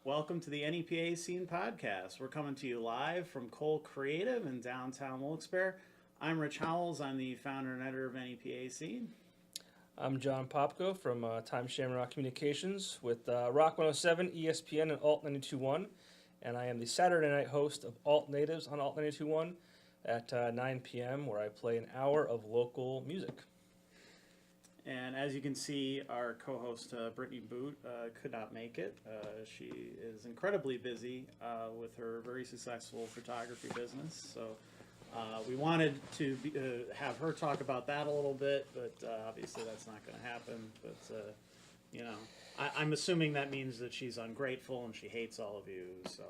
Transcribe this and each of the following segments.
Welcome to the NEPA Scene Podcast. We're coming to you live from Cole Creative in downtown Wilkes-Barre. I'm Rich Howells. I'm the founder and editor of NEPA Scene. I'm John Popko from Time Shamrock Communications with Rock 107, ESPN, and Alt 92.1. And I am the Saturday night host of Alt Natives on Alt 92.1 at 9 p.m., where I play an hour of local music. And as you can see, our co-host, Brittany Boot, could not make it. She is incredibly busy with her very successful photography business. So we wanted to have her talk about that a little bit, but obviously that's not going to happen. But, I'm assuming that means that she's ungrateful and she hates all of you. So,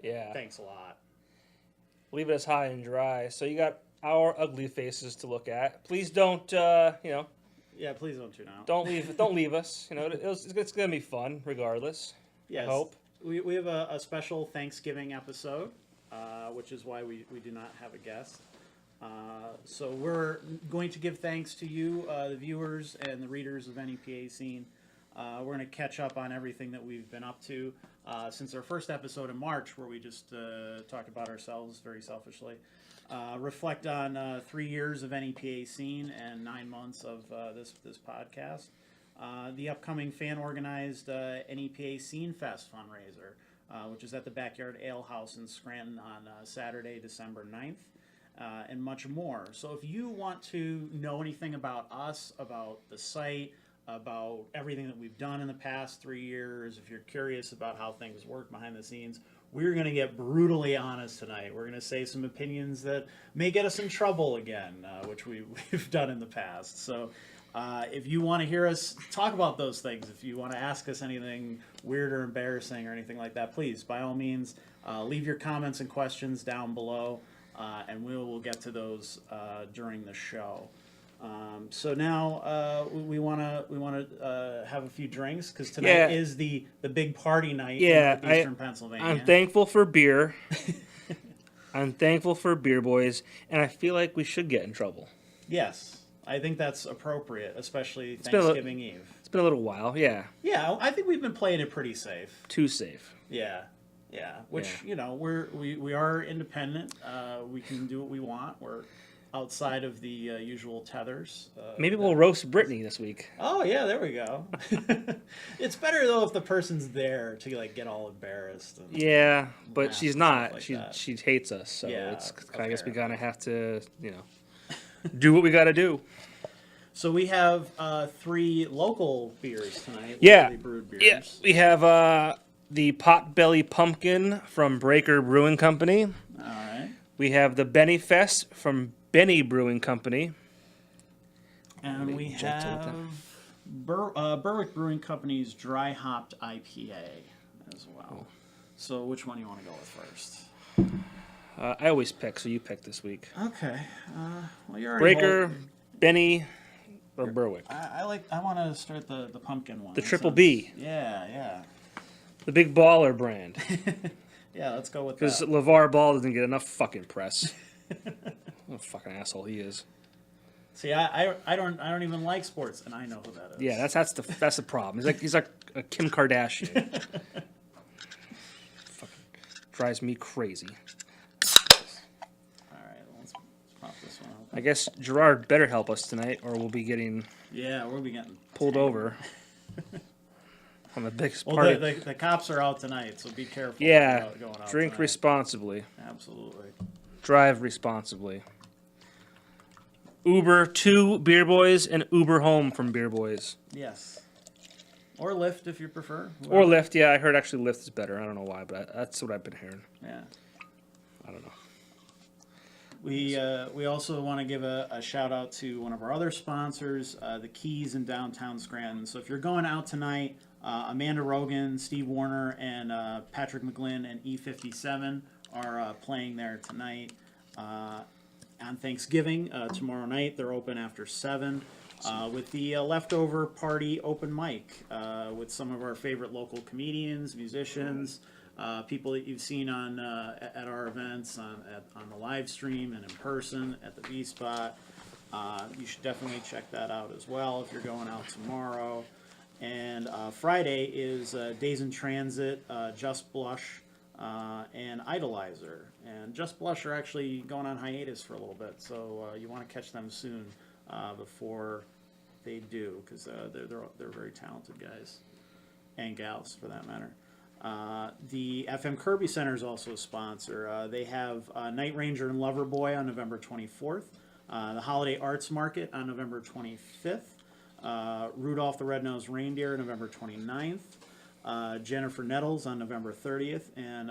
Yeah. Thanks a lot. Leave it as high and dry. So you got our ugly faces to look at. Please don't, Yeah, please don't tune out. Don't leave us. It's going to be fun regardless. Yes. I hope. We have a special Thanksgiving episode, which is why we do not have a guest. So we're going to give thanks to you, the viewers and the readers of NEPA Scene. We're going to catch up on everything that we've been up to since our first episode in March, where we just talked about ourselves very selfishly. Reflect on 3 years of NEPA Scene and 9 months of this podcast. The upcoming fan-organized NEPA Scenefest fundraiser, which is at the Backyard Ale House in Scranton on Saturday, December 9th, and much more. So if you want to know anything about us, about the site, about everything that we've done in the past 3 years, if you're curious about how things work behind the scenes, we're going to get brutally honest tonight. We're going to say some opinions that may get us in trouble again, which we've done in the past. So if you want to hear us talk about those things, if you want to ask us anything weird or embarrassing or anything like that, please, by all means, leave your comments and questions down below, and we will get to those during the show. So now we want to have a few drinks because tonight is the big party night in Northeastern Pennsylvania. I'm thankful for beer. I'm thankful for beer, boys, and I feel like we should get in trouble. Yes, I think that's appropriate, especially Thanksgiving Eve. It's been a little while, yeah. Yeah, I think we've been playing it pretty safe. Too safe. Yeah. Which we are independent. We can do what we want. We're outside of the usual tethers. Maybe we'll roast Brittany this week. Oh, yeah, there we go. It's better, though, if the person's there to, get all embarrassed. And yeah, but she's not. Like she hates us, so yeah, I guess we gotta have to, do what we gotta do. So we have 3 local beers tonight. Yeah. Locally brewed beers. Yeah, we have the Potbelly Pumpkin from Breaker Brewing Company. All right. We have the Benny Fest from Benny Brewing Company. And we have Berwick Brewing Company's Dry Hopped IPA as well. Cool. So which one do you want to go with first? I always pick, so you pick this week. Okay. Well, you're already Breaker, Benny, or Berwick. I want to start the pumpkin one. The Triple B. Yeah. The big baller brand. Yeah, let's go with that. Because LeVar Ball doesn't get enough fucking press. What a fucking asshole he is. See, I don't even like sports, and I know who that is. Yeah, that's the problem. He's like a Kim Kardashian. Fucking drives me crazy. All right, let's pop this one open. I guess Gerard better help us tonight, or we'll be getting we'll be getting pulled over. On the biggest well, party. The cops are out tonight, so be careful. Yeah, going out drink tonight. responsibly. Absolutely. Drive responsibly. Uber to Beer Boys and Uber home from Beer Boys. Yes. Or Lyft if you prefer. Or Lyft, yeah. I heard actually Lyft is better. I don't know why, but that's what I've been hearing. Yeah. I don't know. We also want to give a shout out to one of our other sponsors, the Keys in downtown Scranton. So if you're going out tonight, Amanda Rogan, Steve Warner, and Patrick McGlynn and E57 are playing there tonight. On Thanksgiving, tomorrow night, they're open after 7 with the Leftover Party open mic with some of our favorite local comedians, musicians, people that you've seen on at our events, on the live stream and in person at the V-Spot. You should definitely check that out as well if you're going out tomorrow. And Friday is Days in Transit, Just Blush, and Idolizer. And Just Blush are actually going on hiatus for a little bit, so you want to catch them soon before they do, because they're very talented guys and gals for that matter. The FM Kirby Center is also a sponsor. They have Night Ranger and Loverboy on November 24th, the Holiday Arts Market on November 25th, Rudolph the Red-Nosed Reindeer November 29th, Jennifer Nettles on November 30th, and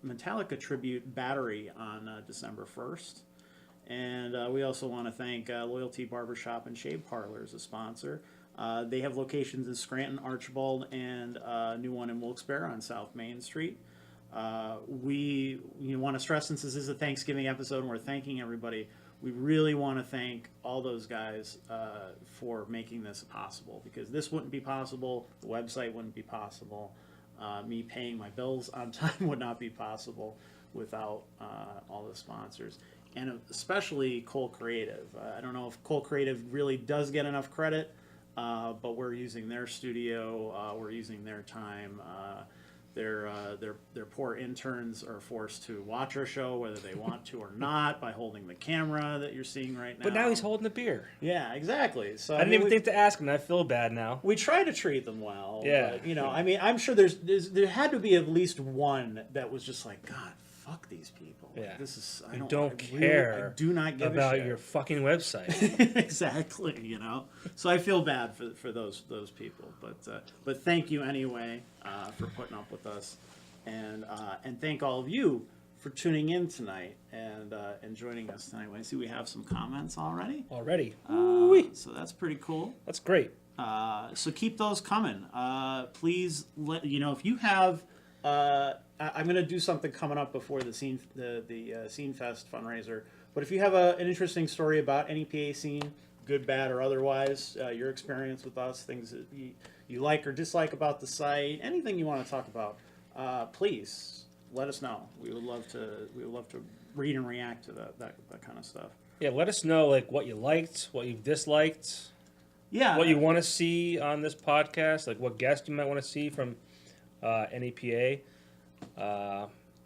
Metallica Tribute Battery on December 1st. And we also want to thank Loyalty Barbershop and Shave Parlor as a sponsor. They have locations in Scranton, Archibald, and a new one in Wilkes-Barre on South Main Street. We want to stress, since this is a Thanksgiving episode and we're thanking everybody, we really want to thank all those guys for making this possible, because this wouldn't be possible, the website wouldn't be possible, me paying my bills on time would not be possible without all the sponsors. And especially Cole Creative. I don't know if Cole Creative really does get enough credit, but we're using their studio, we're using their time. Their poor interns are forced to watch our show whether they want to or not by holding the camera that you're seeing right now. But now he's holding the beer. Yeah, exactly. So I didn't even think to ask him. I feel bad now. We try to treat them well. Yeah. But, I mean, I'm sure there had to be at least one that was just like, God, fuck these people. Yeah. This is I don't care. I do not give about a shit your fucking website. Exactly. So I feel bad for those people, but thank you anyway for putting up with us, and thank all of you for tuning in tonight and joining us tonight. I see we have some comments already. So that's pretty cool. That's great. So keep those coming. Please if you have. I'm going to do something coming up before the Scenefest fundraiser. But if you have an interesting story about NEPA Scene, good, bad, or otherwise, your experience with us, things that you like or dislike about the site, anything you want to talk about, please let us know. We would love to read and react to that kind of stuff. Yeah, let us know what you liked, what you disliked. Yeah, what you want to see on this podcast, what guest you might want to see from NEPA.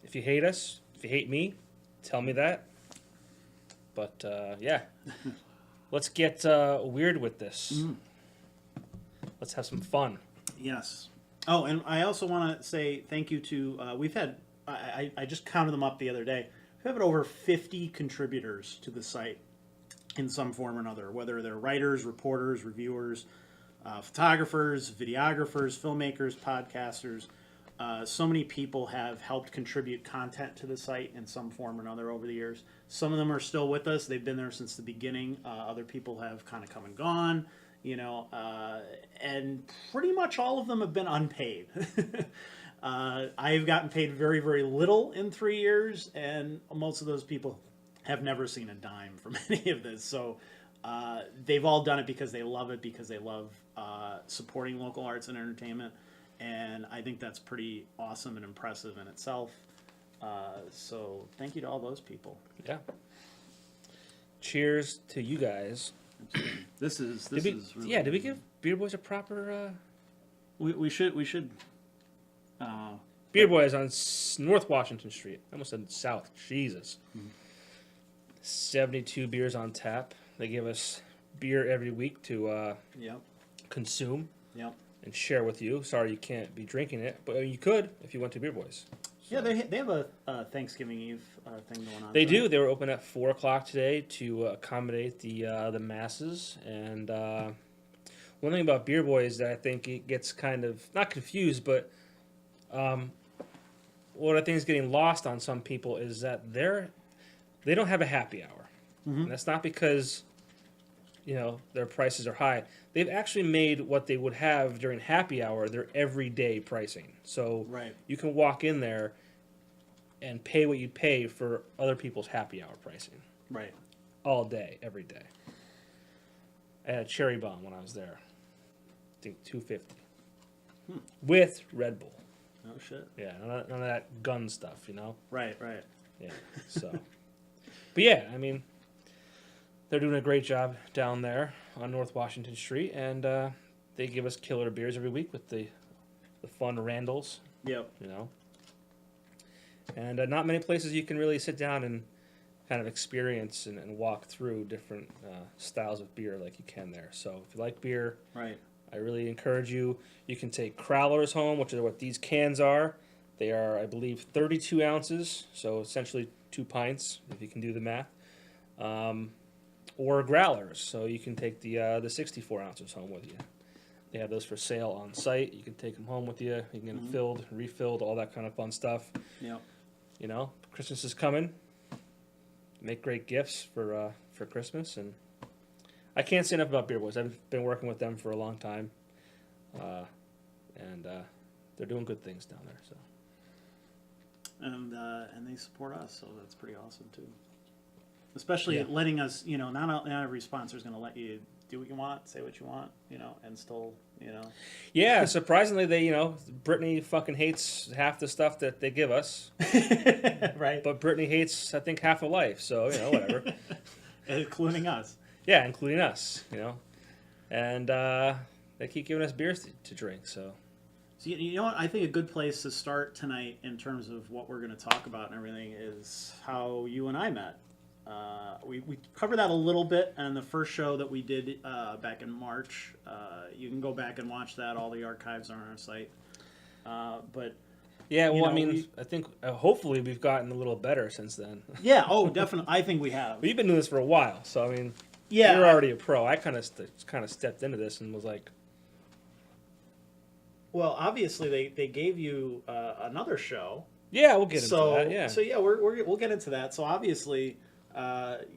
If you hate us, if you hate me, tell me that. But yeah, let's get weird with this. Let's have some fun. Yes. Oh, and I also want to say thank you to we've had I just counted them up the other day. We've had over 50 contributors to the site in some form or another, whether they're writers, reporters, reviewers, photographers, videographers, filmmakers, podcasters. So many people have helped contribute content to the site in some form or another over the years. Some of them are still with us. They've been there since the beginning. Other people have kind of come and gone, and pretty much all of them have been unpaid. I've gotten paid very, very little in 3 years, and most of those people have never seen a dime from any of this. So they've all done it because they love it, because they love supporting local arts and entertainment. And I think that's pretty awesome and impressive in itself. So thank you to all those people. Yeah. Cheers to you guys. This is really yeah. Did we give Beer Boys a proper? We should. Beer Boys on North Washington Street. I almost said South. Jesus. 72 beers on tap. They give us beer every week to consume. Yep. And share with you. Sorry you can't be drinking it, but you could if you went to Beer Boys. So. Yeah, they have a Thanksgiving Eve thing going on. They do. They were open at 4 o'clock today to accommodate the masses. And one thing about Beer Boys that I think it gets kind of not confused, but what I think is getting lost on some people is that they don't have a happy hour. Mm-hmm. And that's not because their prices are high. They've actually made what they would have during happy hour their everyday pricing. So you can walk in there and pay what you'd pay for other people's happy hour pricing. Right. All day, every day. I had a cherry bomb when I was there. I think $2.50. With Red Bull. Oh shit. Yeah, none of that gun stuff, Right. Yeah. So, but yeah, I mean, they're doing a great job down there on North Washington Street, and they give us killer beers every week with the fun Randalls. Yep. You know, and not many places you can really sit down and kind of experience and walk through different styles of beer like you can there. So if you like beer, Right. I really encourage you. You can take crowlers home, which are what these cans are. They are, I believe, 32 ounces, so essentially 2 pints, if you can do the math. Or growlers, so you can take the 64 ounces home with you. They have those for sale on site. You can take them home with you. You can get them filled, refilled, all that kind of fun stuff. Yep. You know, Christmas is coming. Make great gifts for Christmas, and I can't say enough about Beer Boys. I've been working with them for a long time, and they're doing good things down there. So, and they support us, so that's pretty awesome too. Especially Yeah. letting us, you know, not every sponsor is going to let you do what you want, say what you want, you know, and still, you know. yeah, surprisingly, Brittany fucking hates half the stuff that they give us, Right. but Brittany hates, I think, half of life. So whatever. Including us. Yeah, including us. And they keep giving us beers to drink. So. So you know what? I think a good place to start tonight in terms of what we're going to talk about and everything is how you and I met. We covered that a little bit on the first show that we did back in March. You can go back and watch that. All the archives are on our site. But Yeah, well, you know, I think hopefully we've gotten a little better since then. yeah, definitely. I think we have. We've been doing this for a while, so Yeah, you're already a pro. I kind of stepped into this and was like, well, obviously they gave you another show. yeah, we'll get into that. Yeah. So yeah, we'll get into that. So obviously,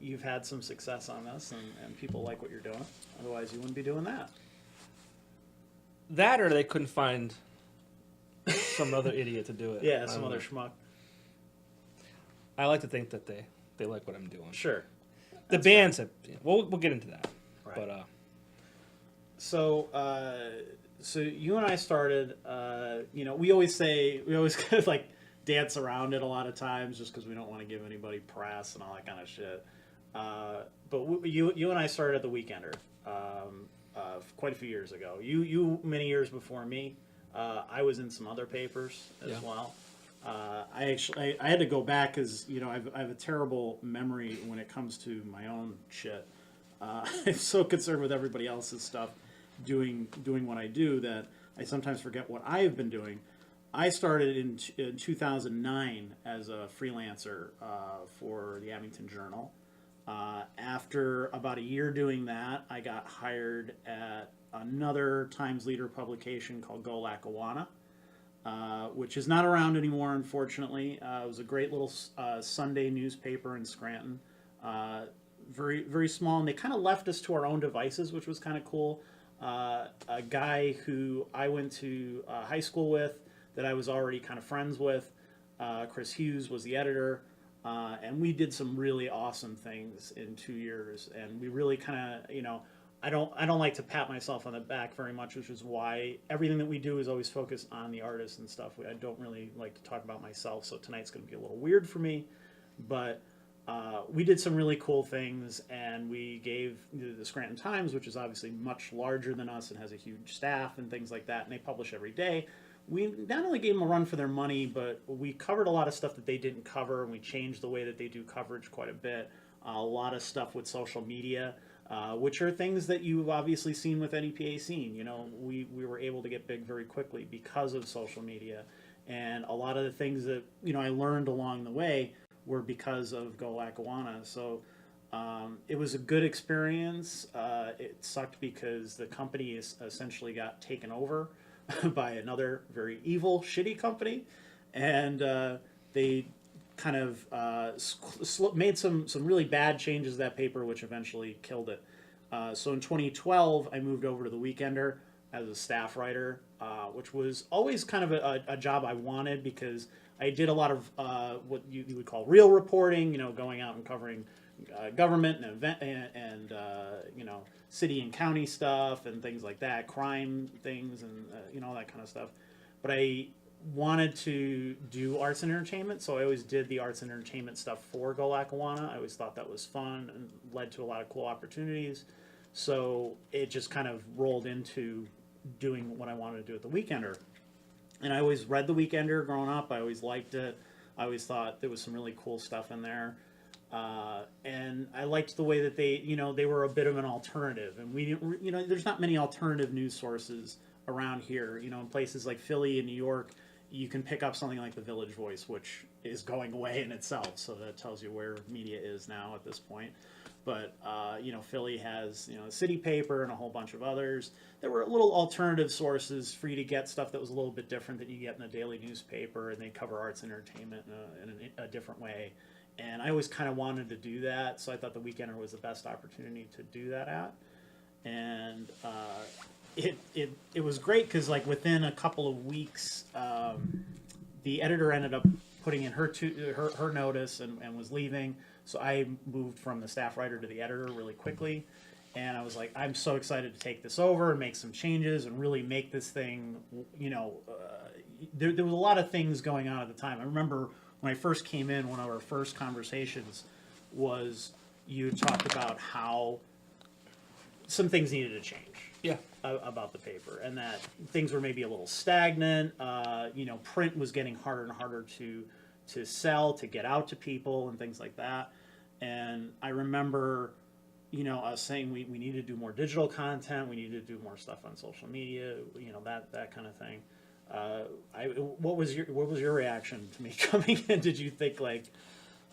you've had some success on this, and people like what you're doing. Otherwise, you wouldn't be doing that. That or they couldn't find some other idiot to do it. Yeah, I some don't other know. schmuck. I like to think that they like what I'm doing. Sure. The bands have. We'll get into that. Right. But So you and I started. You know, we always kind of like dance around it a lot of times, just because we don't want to give anybody press and all that kind of shit. But you and I started at the Weekender quite a few years ago. You many years before me. I was in some other papers as well. I had to go back because I have a terrible memory when it comes to my own shit. I'm so concerned with everybody else's stuff, doing what I do, that I sometimes forget what I have been doing. I started in 2009 as a freelancer for the Abington Journal. After about a year doing that, I got hired at another Times Leader publication called Go Lackawanna, which is not around anymore, unfortunately. It was a great little Sunday newspaper in Scranton. Very, very small, and they kind of left us to our own devices, which was kind of cool. A guy who I went to high school with, that I was already kind of friends with, Chris Hughes, was the editor. And we did some really awesome things in 2 years, and we really kind of, I don't like to pat myself on the back very much, which is why everything that we do is always focused on the artists and stuff. I don't really like to talk about myself, so tonight's going to be a little weird for me, but we did some really cool things, and we gave the Scranton Times, which is obviously much larger than us and has a huge staff and things like that, and they publish every day. We not only gave them a run for their money, but we covered a lot of stuff that they didn't cover, and we changed the way that they do coverage quite a bit. A lot of stuff with social media, which are things that you've obviously seen with NEPA Scene. We were able to get big very quickly because of social media, and a lot of the things that I learned along the way were because of Go Lackawanna. So it was a good experience. It sucked because the company essentially got taken over by another very evil, shitty company, and they kind of made some really bad changes to that paper, which eventually killed it. So in 2012, I moved over to the Weekender as a staff writer, which was always kind of a job I wanted, because I did a lot of what you would call real reporting, going out and covering government and event and city and county stuff and things like that, crime things and all that kind of stuff. But I wanted to do arts and entertainment, so I always did the arts and entertainment stuff for Go Lackawanna. I always thought that was fun and led to a lot of cool opportunities. So it just kind of rolled into doing what I wanted to do at the Weekender. And I always read the Weekender growing up. I always liked it. I always thought there was some really cool stuff in there. And I liked the way that they were a bit of an alternative. And we didn't, there's not many alternative news sources around here. In places like Philly and New York, you can pick up something like the Village Voice, which is going away in itself. So that tells you where media is now at this point. But, Philly has, the city paper and a whole bunch of others. There were little alternative sources for you to get stuff that was a little bit different that you get in a daily newspaper, and they cover arts and entertainment in a different way. And I always kind of wanted to do that, so I thought the Weekender was the best opportunity to do that at. And it was great because, like, within a couple of weeks, the editor ended up putting in her notice and was leaving. So I moved from the staff writer to the editor really quickly, and I was like, I'm so excited to take this over and make some changes and really make this thing, there was a lot of things going on at the time. I remember when I first came in, one of our first conversations was you talked about how some things needed to change about the paper, and that things were maybe a little stagnant. Print was getting harder and harder to sell, to get out to people and things like that. And I remember, us saying we need to do more digital content, we need to do more stuff on social media, that kind of thing. What was your reaction to me coming in? Did you think, like,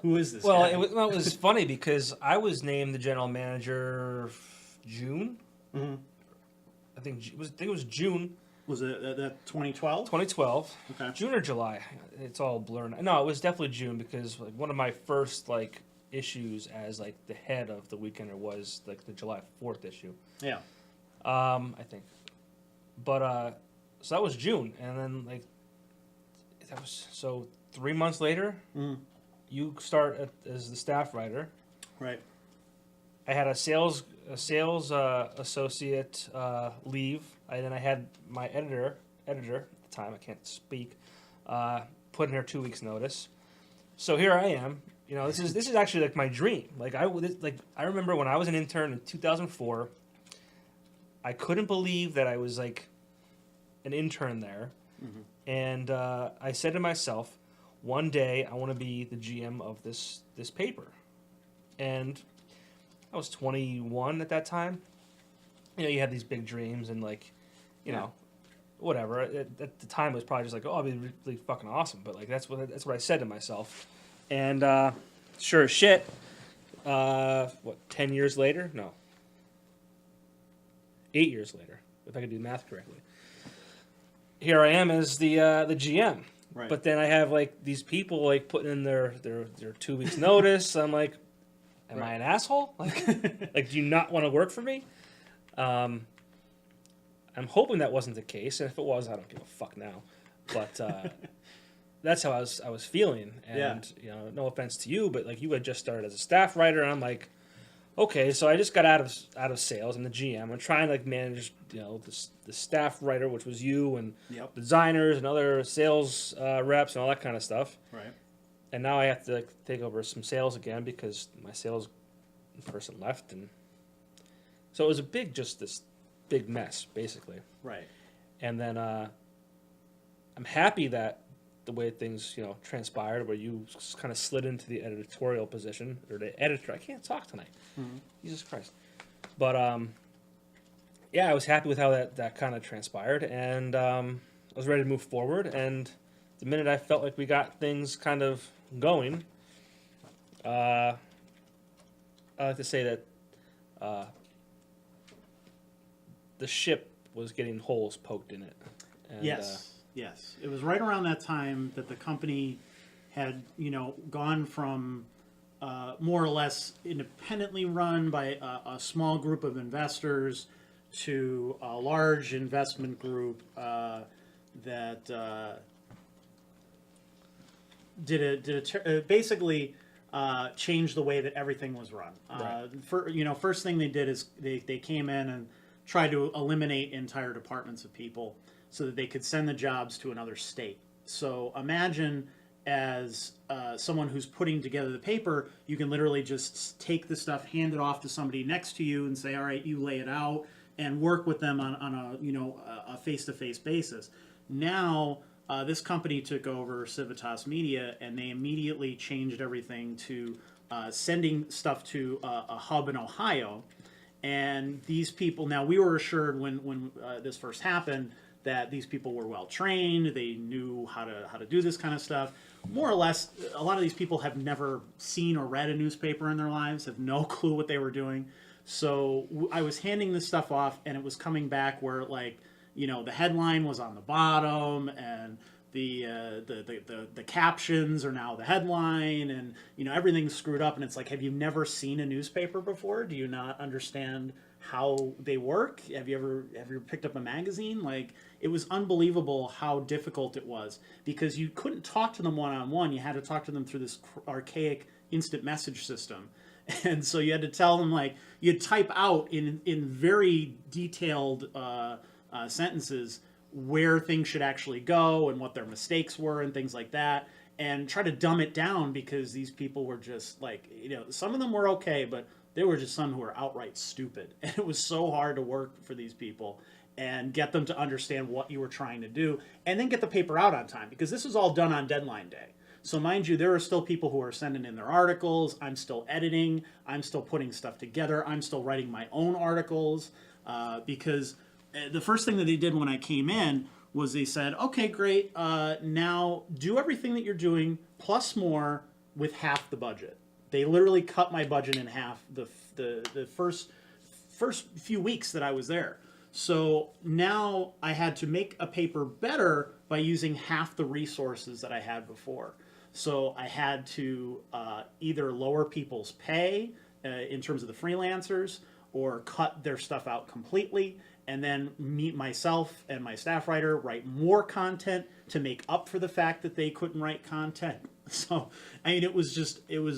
who is this guy? It was funny because I was named the general manager June. Mm-hmm. I think it was June. Was it that 2012? 2012. Okay. June or July. It's all blurred. No, it was definitely June because like one of my first like issues as like the head of the Weekender was like the July 4th issue. Yeah. I think. But so that was June, and then like that was so 3 months later, you start as the staff writer. Right. I had a sales associate leave. And then I had my editor at the time, I can't speak, put in her 2 weeks notice. So here I am. This is actually like my dream. Like I remember when I was an intern in 2004, I couldn't believe that I was like an intern there. Mm-hmm. And I said to myself, one day I want to be the GM of this paper. And I was 21 at that time. You have these big dreams and like, whatever. At the time, it was probably just like, oh, I'll be really fucking awesome. But like, that's what I said to myself. And sure as shit, 10 years later? No. 8 years later, if I could do the math correctly. Here I am as the GM. Right. But then I have like these people like putting in their 2 weeks notice. I'm like, am I an asshole? Like, do you not want to work for me? I'm hoping that wasn't the case, and if it was, I don't give a fuck now. But that's how I was feeling, and no offense to you, but like you had just started as a staff writer, and I'm like, okay, so I just got out of sales. I'm the GM. I'm trying to like manage the staff writer, which was you, and designers and other sales reps and all that kind of stuff. Right. And now I have to like, take over some sales again because my sales person left, and so it was this big mess, basically. Right. And then I'm happy that the way things, transpired, where you kind of slid into the editorial position, or the editor. I can't talk tonight. Mm-hmm. Jesus Christ. But, I was happy with how that kind of transpired, and I was ready to move forward, and the minute I felt like we got things kind of going, I like to say that the ship was getting holes poked in it. And, yes. It was right around that time that the company had, gone from more or less independently run by a small group of investors to a large investment group that basically changed the way that everything was run. Right. First thing they did is they came in and tried to eliminate entire departments of people so that they could send the jobs to another state. So imagine as someone who's putting together the paper, you can literally just take the stuff, hand it off to somebody next to you and say, all right, you lay it out, and work with them on a face-to-face basis. Now, this company took over Civitas Media, and they immediately changed everything to sending stuff to a hub in Ohio. And these people, now we were assured when this first happened that these people were well trained, they knew how to do this kind of stuff. More or less, a lot of these people have never seen or read a newspaper in their lives, have no clue what they were doing. So I was handing this stuff off, and it was coming back where, like, the headline was on the bottom, and the captions are now the headline, and everything's screwed up. And it's like, have you never seen a newspaper before? Do you not understand how they work? Have you ever picked up a magazine? Like, it was unbelievable how difficult it was, because you couldn't talk to them one-on-one. You had to talk to them through this archaic instant message system. And so you had to tell them, like, you'd type out in very detailed sentences where things should actually go and what their mistakes were and things like that, and try to dumb it down, because these people were just like, some of them were okay, but there were just some who were outright stupid. And it was so hard to work for these people and get them to understand what you were trying to do, and then get the paper out on time, because this was all done on deadline day. So mind you, there are still people who are sending in their articles. I'm still editing. I'm still putting stuff together. I'm still writing my own articles, because the first thing that they did when I came in was they said, okay, great, now do everything that you're doing plus more with half the budget. They literally cut my budget in half the first few weeks that I was there. So now I had to make a paper better by using half the resources that I had before. So I had to either lower people's pay in terms of the freelancers, or cut their stuff out completely, and then meet myself and my staff writer, write more content to make up for the fact that they couldn't write content. So, I mean, it was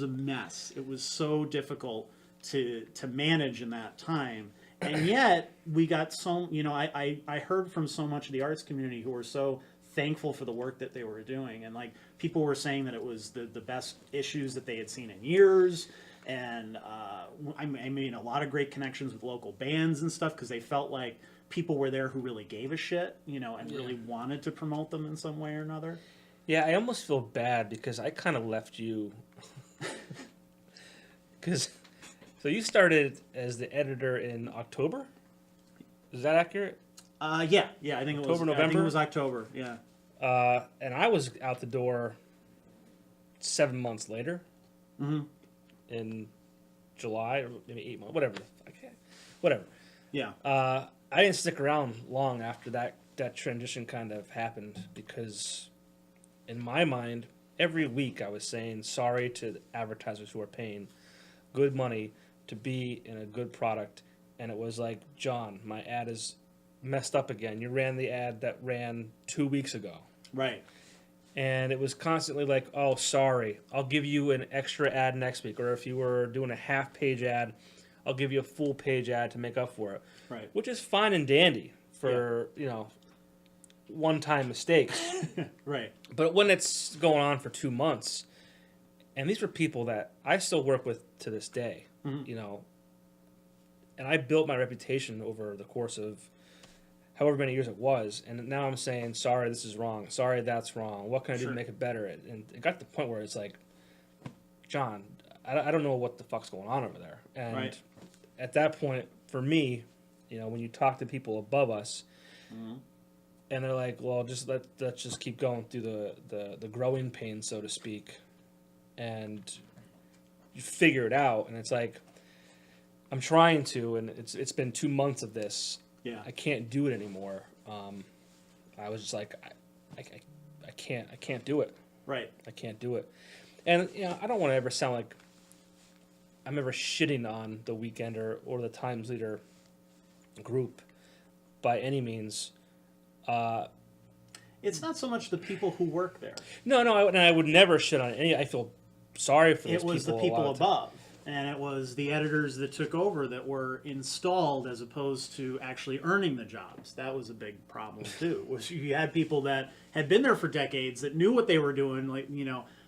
a mess. It was so difficult to manage in that time. And yet, we got I heard from so much of the arts community who were so thankful for the work that they were doing. And, like, people were saying that it was the best issues that they had seen in years. And I made a lot of great connections with local bands and stuff, because they felt like people were there who really gave a shit, and really wanted to promote them in some way or another. Yeah, I almost feel bad because I kind of left you. So you started as the editor in October? Is that accurate? Yeah, I think it was October, November? I think it was October, yeah. And I was out the door 7 months later. Mm-hmm. In July, or maybe 8 months, whatever. Whatever. Yeah. I didn't stick around long after that transition kind of happened, because in my mind, every week I was saying sorry to advertisers who are paying good money to be in a good product, and it was like, John, my ad is messed up again. You ran the ad that ran 2 weeks ago. Right. And it was constantly like, oh, sorry, I'll give you an extra ad next week. Or if you were doing a half-page ad, I'll give you a full-page ad to make up for it. Right. Which is fine and dandy for, one-time mistakes. Right. But when it's going on for 2 months, and these were people that I still work with to this day, and I built my reputation over the course of however many years it was, and now I'm saying, sorry, this is wrong. Sorry, that's wrong. What can I do to make it better? And it got to the point where it's like, John, I don't know what the fuck's going on over there. And at that point, for me, when you talk to people above us, and they're like, well, just let's just keep going through the growing pains, so to speak, and you figure it out. And it's like, I'm trying to, and it's been 2 months of this. Yeah. I can't do it anymore. I was just like, I can't do it. Right. I can't do it. And I don't want to ever sound like I'm ever shitting on the Weekender or the Times Leader group by any means. It's not so much the people who work there. No, I would never shit on any. I feel sorry for those people. It was the people above. And it was the editors that took over that were installed as opposed to actually earning the jobs. That was a big problem too. Was you had people that had been there for decades that knew what they were doing,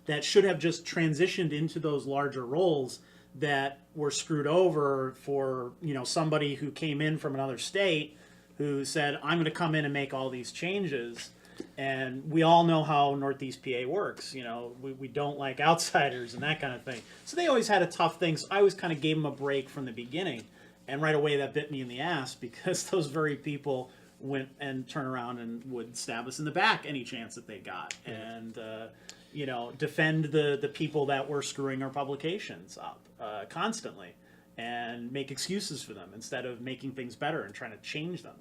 that should have just transitioned into those larger roles, that were screwed over for, somebody who came in from another state who said, I'm going to come in and make all these changes. And we all know how Northeast PA works. We don't like outsiders and that kind of thing. So they always had a tough thing. So I always kind of gave them a break from the beginning. And right away that bit me in the ass, because those very people went and turned around and would stab us in the back any chance that they got. And, defend the people that were screwing our publications up constantly, and make excuses for them instead of making things better and trying to change them.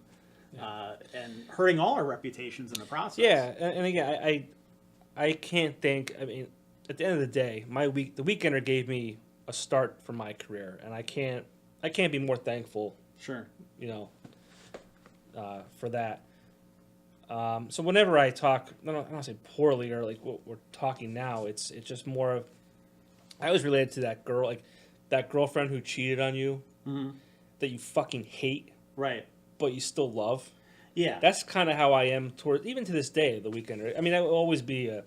And hurting all our reputations in the process. Yeah, and again, I can't think. I mean, at the end of the day, the Weekender gave me a start for my career, and I can't be more thankful. Sure. For that. So whenever I talk, I don't want to say poorly or like what we're talking now, it's just more of, I always related to that girl, like that girlfriend who cheated on you, that you fucking hate, right? But you still love. Yeah, that's kind of how I am towards, even to this day, the Weekender. I mean, that will always be a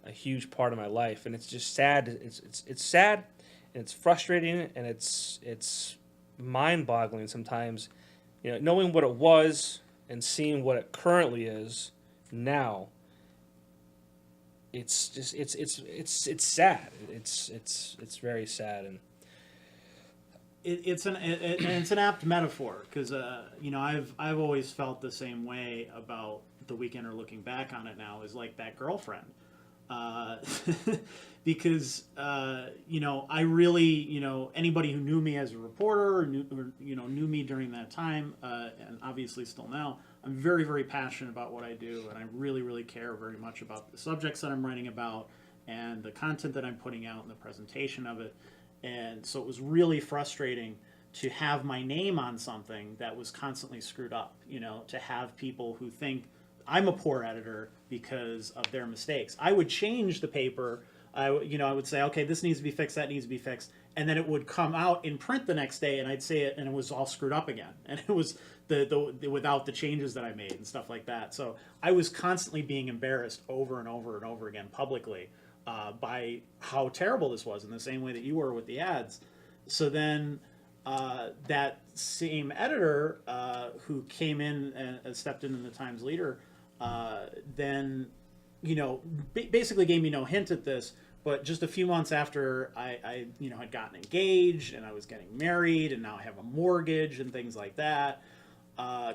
huge part of my life, and it's just sad. It's sad, and it's frustrating, and it's mind-boggling sometimes. Knowing what it was and seeing what it currently is now. It's just it's sad. It's very sad, and it's an apt metaphor, because I've always felt the same way about the Weekender. Looking back on it now, is like that girlfriend, because I really, anybody who knew me as a reporter or knew me during that time, and obviously still now, I'm very, very passionate about what I do, and I really, really care very much about the subjects that I'm writing about and the content that I'm putting out and the presentation of it. And so it was really frustrating to have my name on something that was constantly screwed up, to have people who think I'm a poor editor because of their mistakes. I would change the paper. I would say, okay, this needs to be fixed, that needs to be fixed. And then it would come out in print the next day, and I'd say it, and it was all screwed up again. And it was the without the changes that I made and stuff like that. So I was constantly being embarrassed over and over and over again publicly by how terrible this was, in the same way that you were with the ads. So then that same editor who came in and stepped in the Times Leader, then basically gave me no hint at this, but just a few months after I had gotten engaged and I was getting married and now I have a mortgage and things like that,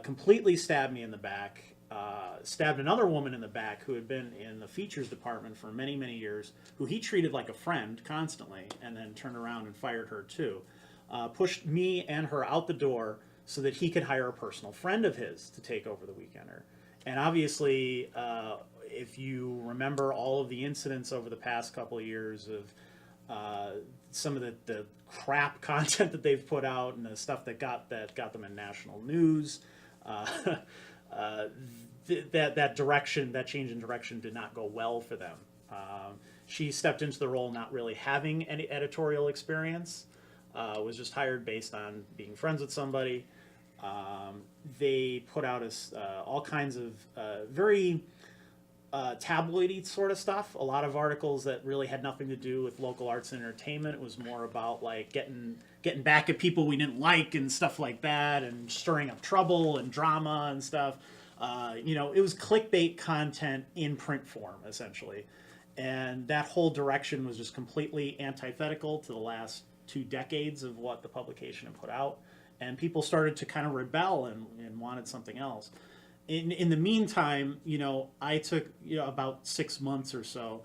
completely stabbed me in the back, stabbed another woman in the back who had been in the features department for many, many years, who he treated like a friend constantly, and then turned around and fired her too. Pushed me and her out the door so that he could hire a personal friend of his to take over the Weekender. And obviously, if you remember all of the incidents over the past couple of years of some of the crap content that they've put out and the stuff that got them in national news, that change in direction did not go well for them. She stepped into the role not really having any editorial experience, was just hired based on being friends with somebody. They put out all kinds of very tabloidy sort of stuff. A lot of articles that really had nothing to do with local arts and entertainment. It was more about like getting back at people we didn't like and stuff like that, and stirring up trouble and drama and stuff. It was clickbait content in print form, essentially. And that whole direction was just completely antithetical to the last 2 decades of what the publication had put out. And people started to kind of rebel and wanted something else. In the meantime, I took about 6 months or so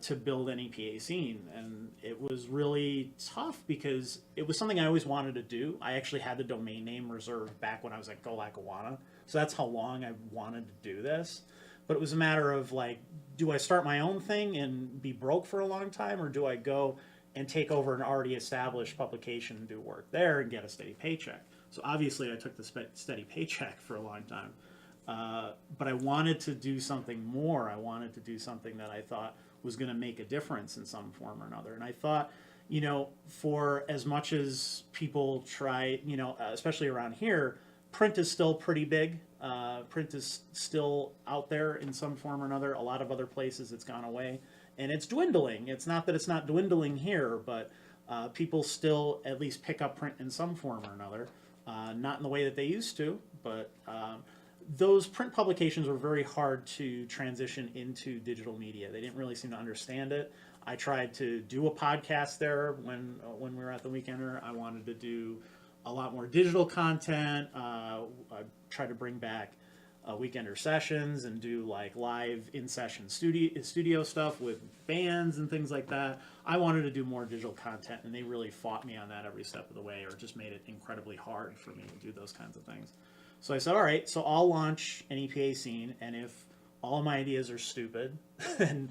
to build NEPA Scene, and it was really tough because it was something I always wanted to do. I actually had the domain name reserved back when I was at Go Lackawanna, so that's how long I wanted to do this. But it was a matter of like, do I start my own thing and be broke for a long time, or do I go and take over an already established publication and do work there and get a steady paycheck? So obviously I took the steady paycheck for a long time. But I wanted to do something more. I wanted to do something that I thought was going to make a difference in some form or another. And I thought, for as much as people try, especially around here, print is still pretty big. Print is still out there in some form or another. A lot of other places it's gone away. And it's dwindling. It's not that it's not dwindling here, but people still at least pick up print in some form or another. Not in the way that they used to, but those print publications were very hard to transition into digital media. They didn't really seem to understand it. I tried to do a podcast there when we were at the Weekender. I wanted to do a lot more digital content. I tried to bring back Weekender sessions and do like live in-session studio stuff with bands and things like that. I wanted to do more digital content, and they really fought me on that every step of the way, or just made it incredibly hard for me to do those kinds of things. So I said, all right, so I'll launch NEPA Scene, and if all of my ideas are stupid and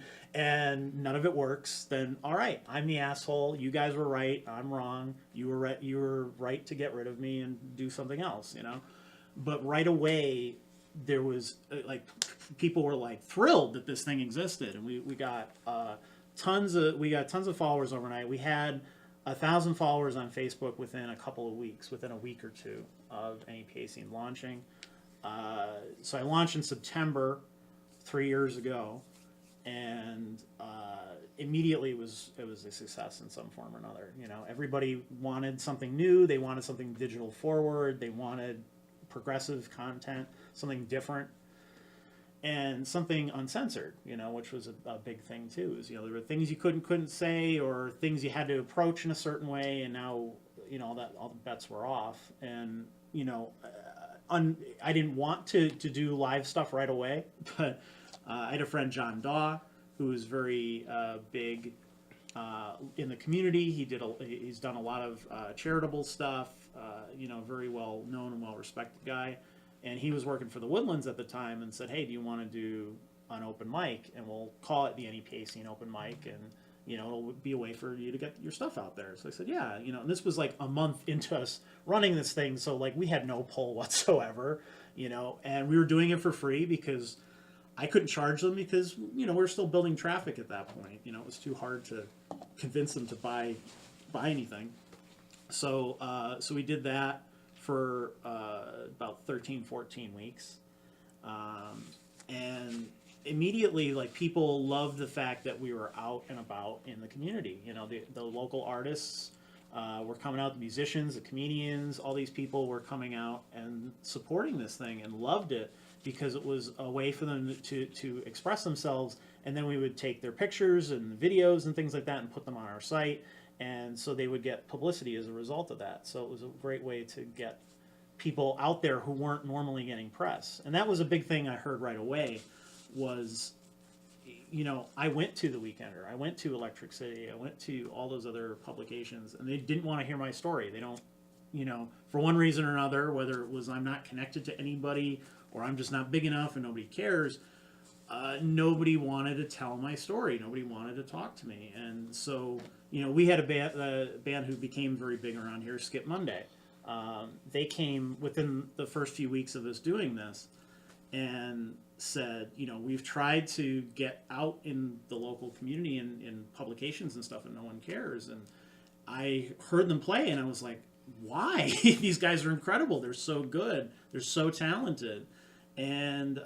none of it works, then all right, I'm the asshole. You guys were right. I'm wrong. You were right to get rid of me and do something else, you know? But right away, there was like people were like thrilled that this thing existed, and we got tons of followers overnight. We had 1,000 followers on Facebook within a couple of weeks, within a week or two of NEPA Scene launching. So I launched in September 3 years ago, and immediately it was a success in some form or another. You know, everybody wanted something new. They wanted something digital forward. They wanted progressive content, something different, and something uncensored, you know, which was a big thing too. Is, you know, there were things you couldn't say, or things you had to approach in a certain way, and now, you know, that all the bets were off. And, you know, I didn't want to do live stuff right away, but I had a friend, John Daw, who is very big in the community. He's done a lot of charitable stuff, you know, very well known and well respected guy. And he was working for the Woodlands at the time and said, hey, do you want to do an open mic? And we'll call it the NEPA Scene Open Mic, and, you know, it'll be a way for you to get your stuff out there. So I said, yeah, you know, and this was like a month into us running this thing. So like we had no pull whatsoever, you know, and we were doing it for free because I couldn't charge them because, you know, we were still building traffic at that point. You know, it was too hard to convince them to buy anything. So so we did that for about 13, 14 weeks. And immediately, like, people loved the fact that we were out and about in the community. You know, the local artists were coming out, the musicians, the comedians, all these people were coming out and supporting this thing and loved it because it was a way for them to express themselves. And then we would take their pictures and videos and things like that and put them on our site. And so they would get publicity as a result of that. So it was a great way to get people out there who weren't normally getting press. And that was a big thing I heard right away was, you know, I went to the Weekender, I went to Electric City, I went to all those other publications, and they didn't want to hear my story. They don't, you know, for one reason or another, whether it was I'm not connected to anybody or I'm just not big enough and nobody cares, nobody wanted to tell my story. Nobody wanted to talk to me. And so, you know, we had a band who became very big around here, Skip Monday. They came within the first few weeks of us doing this and said, you know, we've tried to get out in the local community and in publications and stuff, and no one cares. And I heard them play, and I was like, why? These guys are incredible. They're so good. They're so talented. And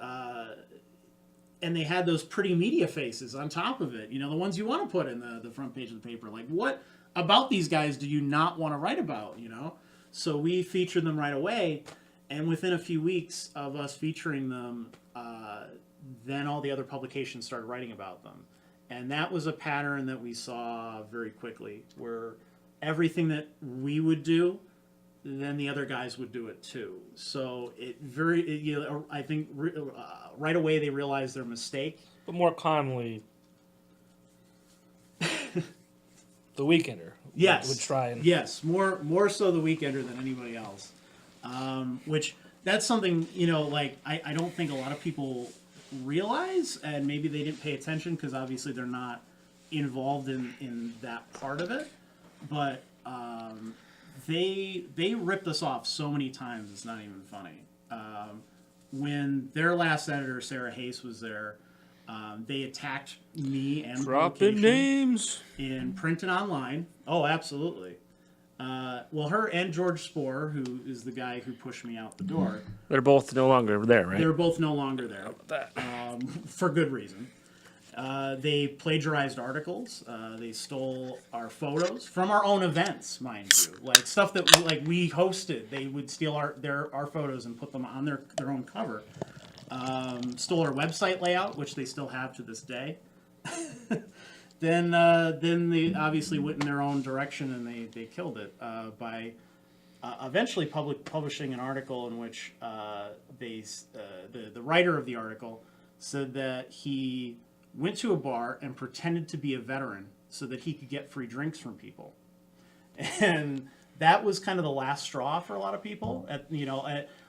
they had those pretty media faces on top of it, you know, the ones you want to put in the front page of the paper. Like, what about these guys do you not want to write about, you know? So we featured them right away, and within a few weeks of us featuring them, then all the other publications started writing about them. And that was a pattern that we saw very quickly, where everything that we would do, then the other guys would do it too. So you know, I think right away they realized their mistake. But more commonly, the Weekender would try and... Yes, more so the Weekender than anybody else. Which, that's something, you know, like, I don't think a lot of people realize, and maybe they didn't pay attention because obviously they're not involved in that part of it. But they ripped us off so many times, it's not even funny. When their last editor, Sarah Hayes, was there, they attacked me and dropping names in print and online. Oh, absolutely. Well, her and George Spohr, who is the guy who pushed me out the door. They're both no longer there, right? They're both no longer there. For good reason. They plagiarized articles. They stole our photos from our own events, mind you. Like stuff that we hosted. They would steal our photos and put them on their own cover. Stole our website layout, which they still have to this day. Then they obviously went in their own direction and they killed it by eventually publishing an article in which the writer of the article said that he went to a bar and pretended to be a veteran so that he could get free drinks from people. And that was kind of the last straw for a lot of people.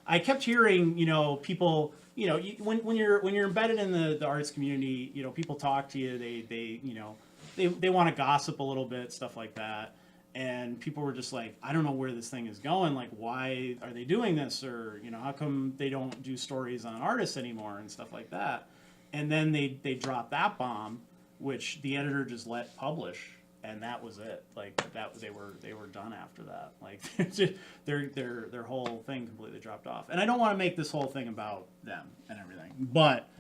I kept hearing, people, when you're embedded in the arts community, people talk to you, they want to gossip a little bit, stuff like that. And people were just like, I don't know where this thing is going. Like, why are they doing this? Or, how come they don't do stories on artists anymore and stuff like that? And then they dropped that bomb, which the editor just let publish, and that was it. Like they were done after that. Like their whole thing completely dropped off. And I don't want to make this whole thing about them and everything, but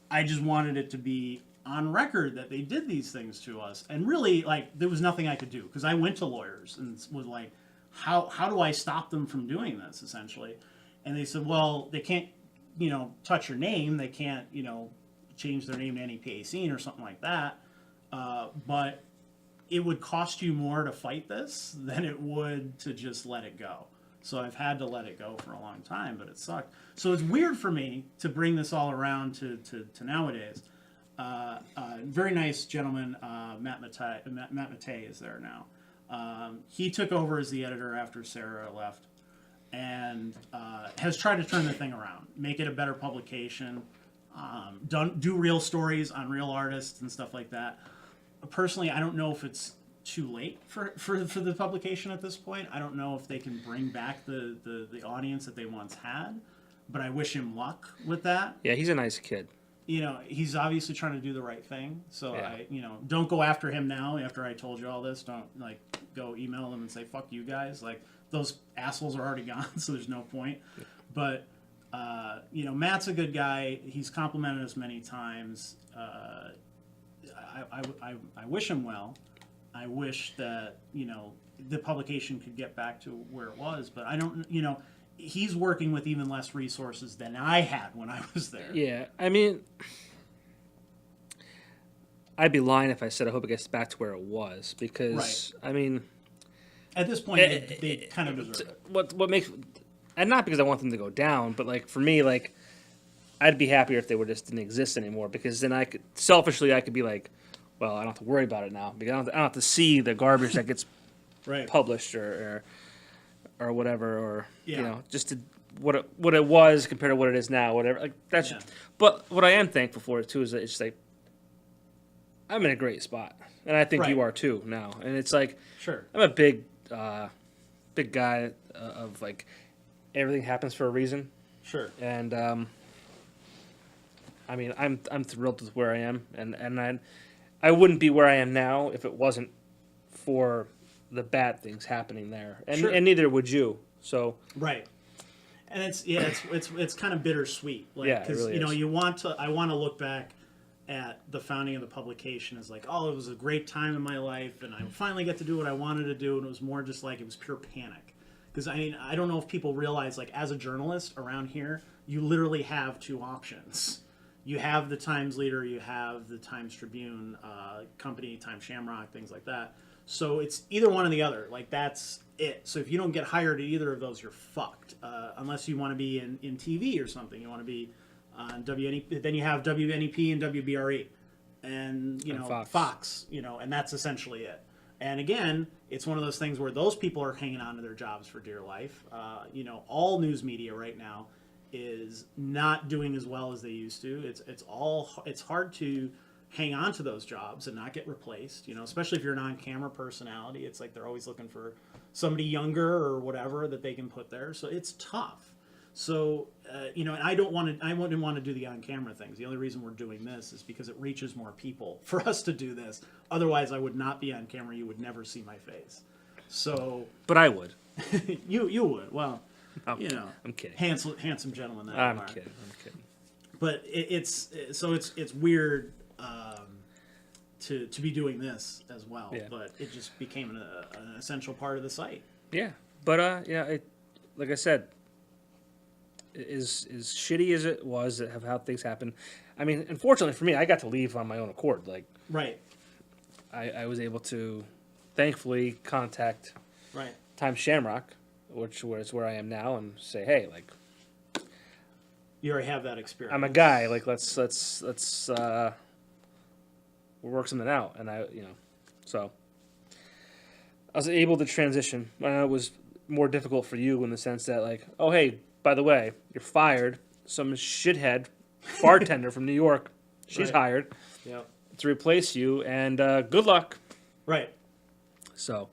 I just wanted it to be on record that they did these things to us. And really, there was nothing I could do because I went to lawyers and was like, how do I stop them from doing this, essentially? And they said, well, they can't, touch your name. They can't, change their name to NEPA Scene or something like that. But it would cost you more to fight this than it would to just let it go. So I've had to let it go for a long time, but it sucked. So it's weird for me to bring this all around to nowadays. Very nice gentleman, Matt Matei is there now. He took over as the editor after Sarah left and has tried to turn the thing around, make it a better publication, do real stories on real artists and stuff like that. Personally, I don't know if it's too late for the publication at this point. I don't know if they can bring back the audience that they once had, but I wish him luck with that. Yeah, he's a nice kid. He's obviously trying to do the right thing. So yeah. Don't go after him now after I told you all this. Don't go email them and say, fuck you guys. Those assholes are already gone, so there's no point. But, Matt's a good guy. He's complimented us many times. I wish him well. I wish that, the publication could get back to where it was, but I don't, he's working with even less resources than I had when I was there. Yeah, I mean, I'd be lying if I said I hope it gets back to where it was, because, right. I mean... At this point, they kind of deserve it. What makes... And not because I want them to go down, but, for me, I'd be happier if they just didn't exist anymore, because then I could... Selfishly, I could be like, well, I don't have to worry about it now, because I don't have to see the garbage that gets right. published or whatever, or yeah. Just to what it was compared to what it is now, whatever. That's. Yeah. But what I am thankful for too is that it's I'm in a great spot, and I think right. you are too now. And it's sure. I'm a big guy of everything happens for a reason. Sure. And I mean, I'm thrilled with where I am, and I wouldn't be where I am now if it wasn't for the bad things happening there, and sure. and neither would you. So right, and it's kind of bittersweet, because really I want to look back at the founding of the publication as it was a great time in my life, and I finally get to do what I wanted to do, and it was more just it was pure panic, because I don't know if people realize as a journalist around here, you literally have two options. You have the Times Leader, you have the Times Tribune company, Times Shamrock, things like that. So it's either one or the other. That's it. So if you don't get hired at either of those, you're fucked. Unless you want to be in TV or something. You want to be on WNEP. Then you have WNEP and WBRE. And, Fox, and that's essentially it. And again, it's one of those things where those people are hanging on to their jobs for dear life. All news media right now is not doing as well as they used to. It's hard to hang on to those jobs and not get replaced, especially if you're an on-camera personality. It's they're always looking for somebody younger or whatever that they can put there. So it's tough. So, and I wouldn't want to do the on-camera things. The only reason we're doing this is because it reaches more people for us to do this. Otherwise, I would not be on camera. You would never see my face. So, but I would. you would. Well, I'm kidding. Handsome gentleman. I'm kidding. But it's weird to be doing this as well. Yeah. But it just became an essential part of the site. Yeah, but like I said, as shitty as it was to have how things happen. I mean, unfortunately for me, I got to leave on my own accord. Like, Right. I was able to, thankfully, contact Times Shamrock, which was where I am now, and say, hey, like, You already have that experience. I'm a guy. Like, let's we'll work something out. And so I was able to transition. It was more difficult for you in the sense that, like, oh, hey, by the way, you're fired. Some shithead bartender from New York, she's hired Yep. to replace you, and good luck. Right. So,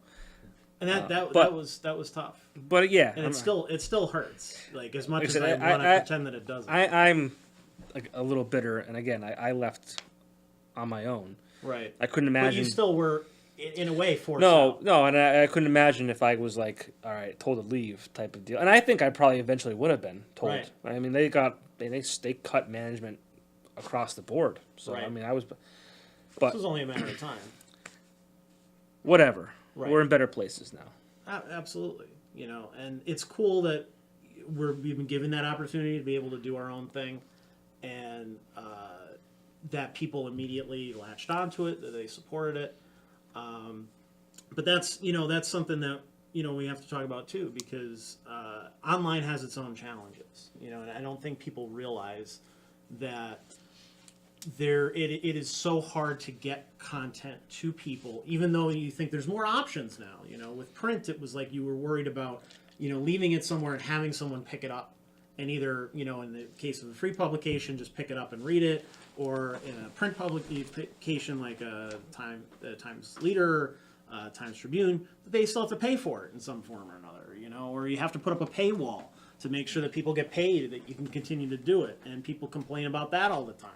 And that but- was tough. but yeah, And it still hurts. Like as much Like I as said, I want to I- pretend that it doesn't. I'm like a little bitter. And again, I left on my own. Right. I couldn't But imagine. you still were, in a way, forced No, out. no, and I couldn't imagine if I was like, all right, told to leave type of deal. And I think I probably eventually would have been told. Right. I mean, they cut management across the board. So Right. I mean, I was, This but was only a matter of time. whatever. Right. We're in better places now. Absolutely. And it's cool that we've been given that opportunity to be able to do our own thing, and that people immediately latched onto it, that they supported it. But that's something that we have to talk about too, because online has its own challenges. And I don't think people realize that it is so hard to get content to people, even though you think there's more options now. With print, it was like you were worried about leaving it somewhere and having someone pick it up, and either in the case of a free publication, just pick it up and read it, or in a print publication like Times Leader, Times Tribune, they still have to pay for it in some form or another. Or you have to put up a paywall to make sure that people get paid, that you can continue to do it, and people complain about that all the time.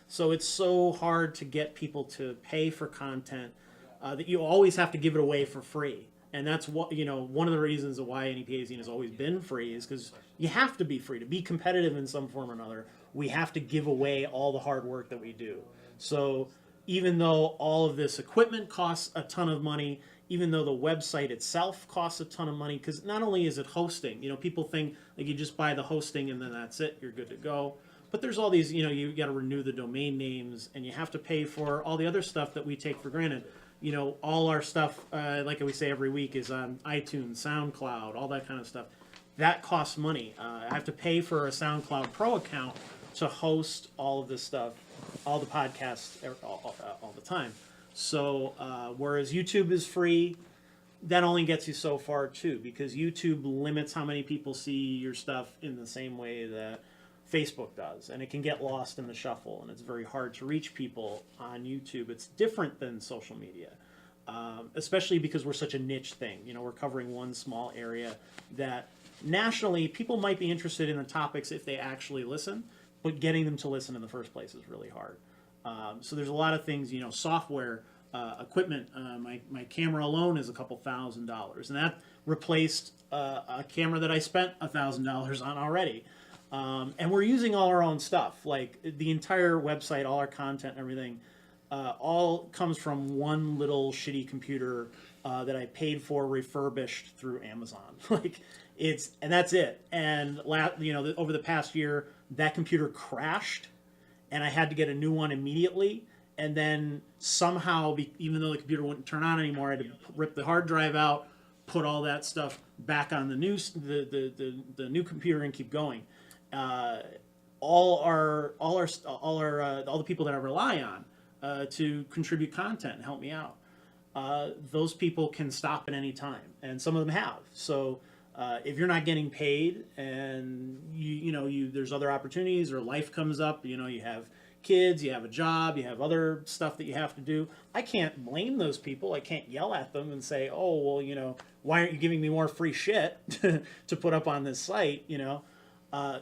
So it's so hard to get people to pay for content that you always have to give it away for free. And that's what one of the reasons why NEPA Scene has always been free is because you have to be free to be competitive in some form or another. We have to give away all the hard work that we do. So even though all of this equipment costs a ton of money, even though the website itself costs a ton of money, because not only is it hosting, people think like you just buy the hosting and then that's it, you're good to go. But there's all these, you got to renew the domain names, and you have to pay for all the other stuff that we take for granted. All our stuff, like we say every week, is on iTunes, SoundCloud, all that kind of stuff. That costs money. I have to pay for a SoundCloud Pro account to host all of this stuff, all the podcasts, all the time. So whereas YouTube is free, that only gets you so far too, because YouTube limits how many people see your stuff in the same way that Facebook does, and it can get lost in the shuffle, and it's very hard to reach people on YouTube. It's different than social media, especially because we're such a niche thing. We're covering one small area that nationally people might be interested in the topics if they actually listen, but getting them to listen in the first place is really hard. So there's a lot of things, software, equipment. My camera alone is a couple $1,000s, and that replaced a camera that I spent $1,000 on already. And we're using all our own stuff, like the entire website, all our content and everything, all comes from one little shitty computer that I paid for refurbished through Amazon. And that's it. And over the past year, that computer crashed, and I had to get a new one immediately. And then somehow, even though the computer wouldn't turn on anymore, I had to rip the hard drive out, put all that stuff back on the new computer, and keep going. All the people that I rely on to contribute content and help me out, those people can stop at any time, and some of them have. So if you're not getting paid, and there's other opportunities, or life comes up, you have kids, you have a job, you have other stuff that you have to do, I can't blame those people. I can't yell at them and say, oh, well, why aren't you giving me more free shit to put up on this site,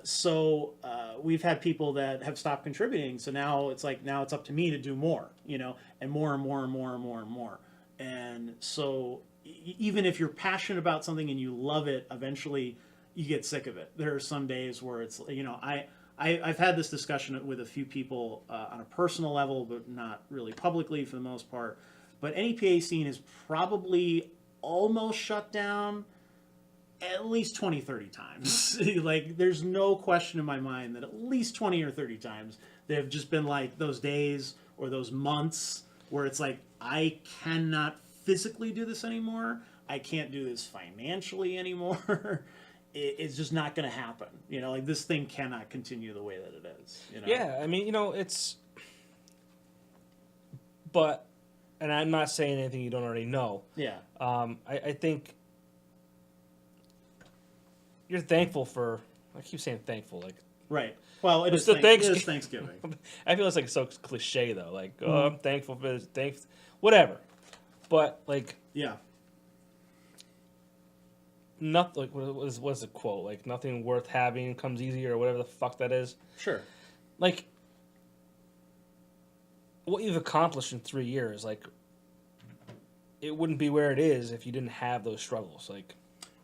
So we've had people that have stopped contributing. So now it's up to me to do more, and more and more and more and more and more. And so even if you're passionate about something and you love it, eventually you get sick of it. There are some days where it's, I've had this discussion with a few people on a personal level, but not really publicly for the most part. But NEPA Scene is probably almost shut down at least 20, 30 times. Like, there's no question in my mind that at least 20 or 30 times there have just been like those days or those months where it's like, I cannot physically do this anymore. I can't do this financially anymore. It's just not going to happen. You know, like, this thing cannot continue the way that it is. You know? Yeah, I mean, you know, but, and I'm not saying anything you don't already know. Yeah. I think you're thankful for, I keep saying thankful, like. Right. Well, it is Thanksgiving. I feel it's like so cliche though. Like, oh, I'm thankful for this, whatever. But like, yeah. Nothing. Like, what's the quote? Like, nothing worth having comes easy, or whatever the fuck that is. Sure. Like, what you've accomplished in 3 years, like, it wouldn't be where it is if you didn't have those struggles. Like,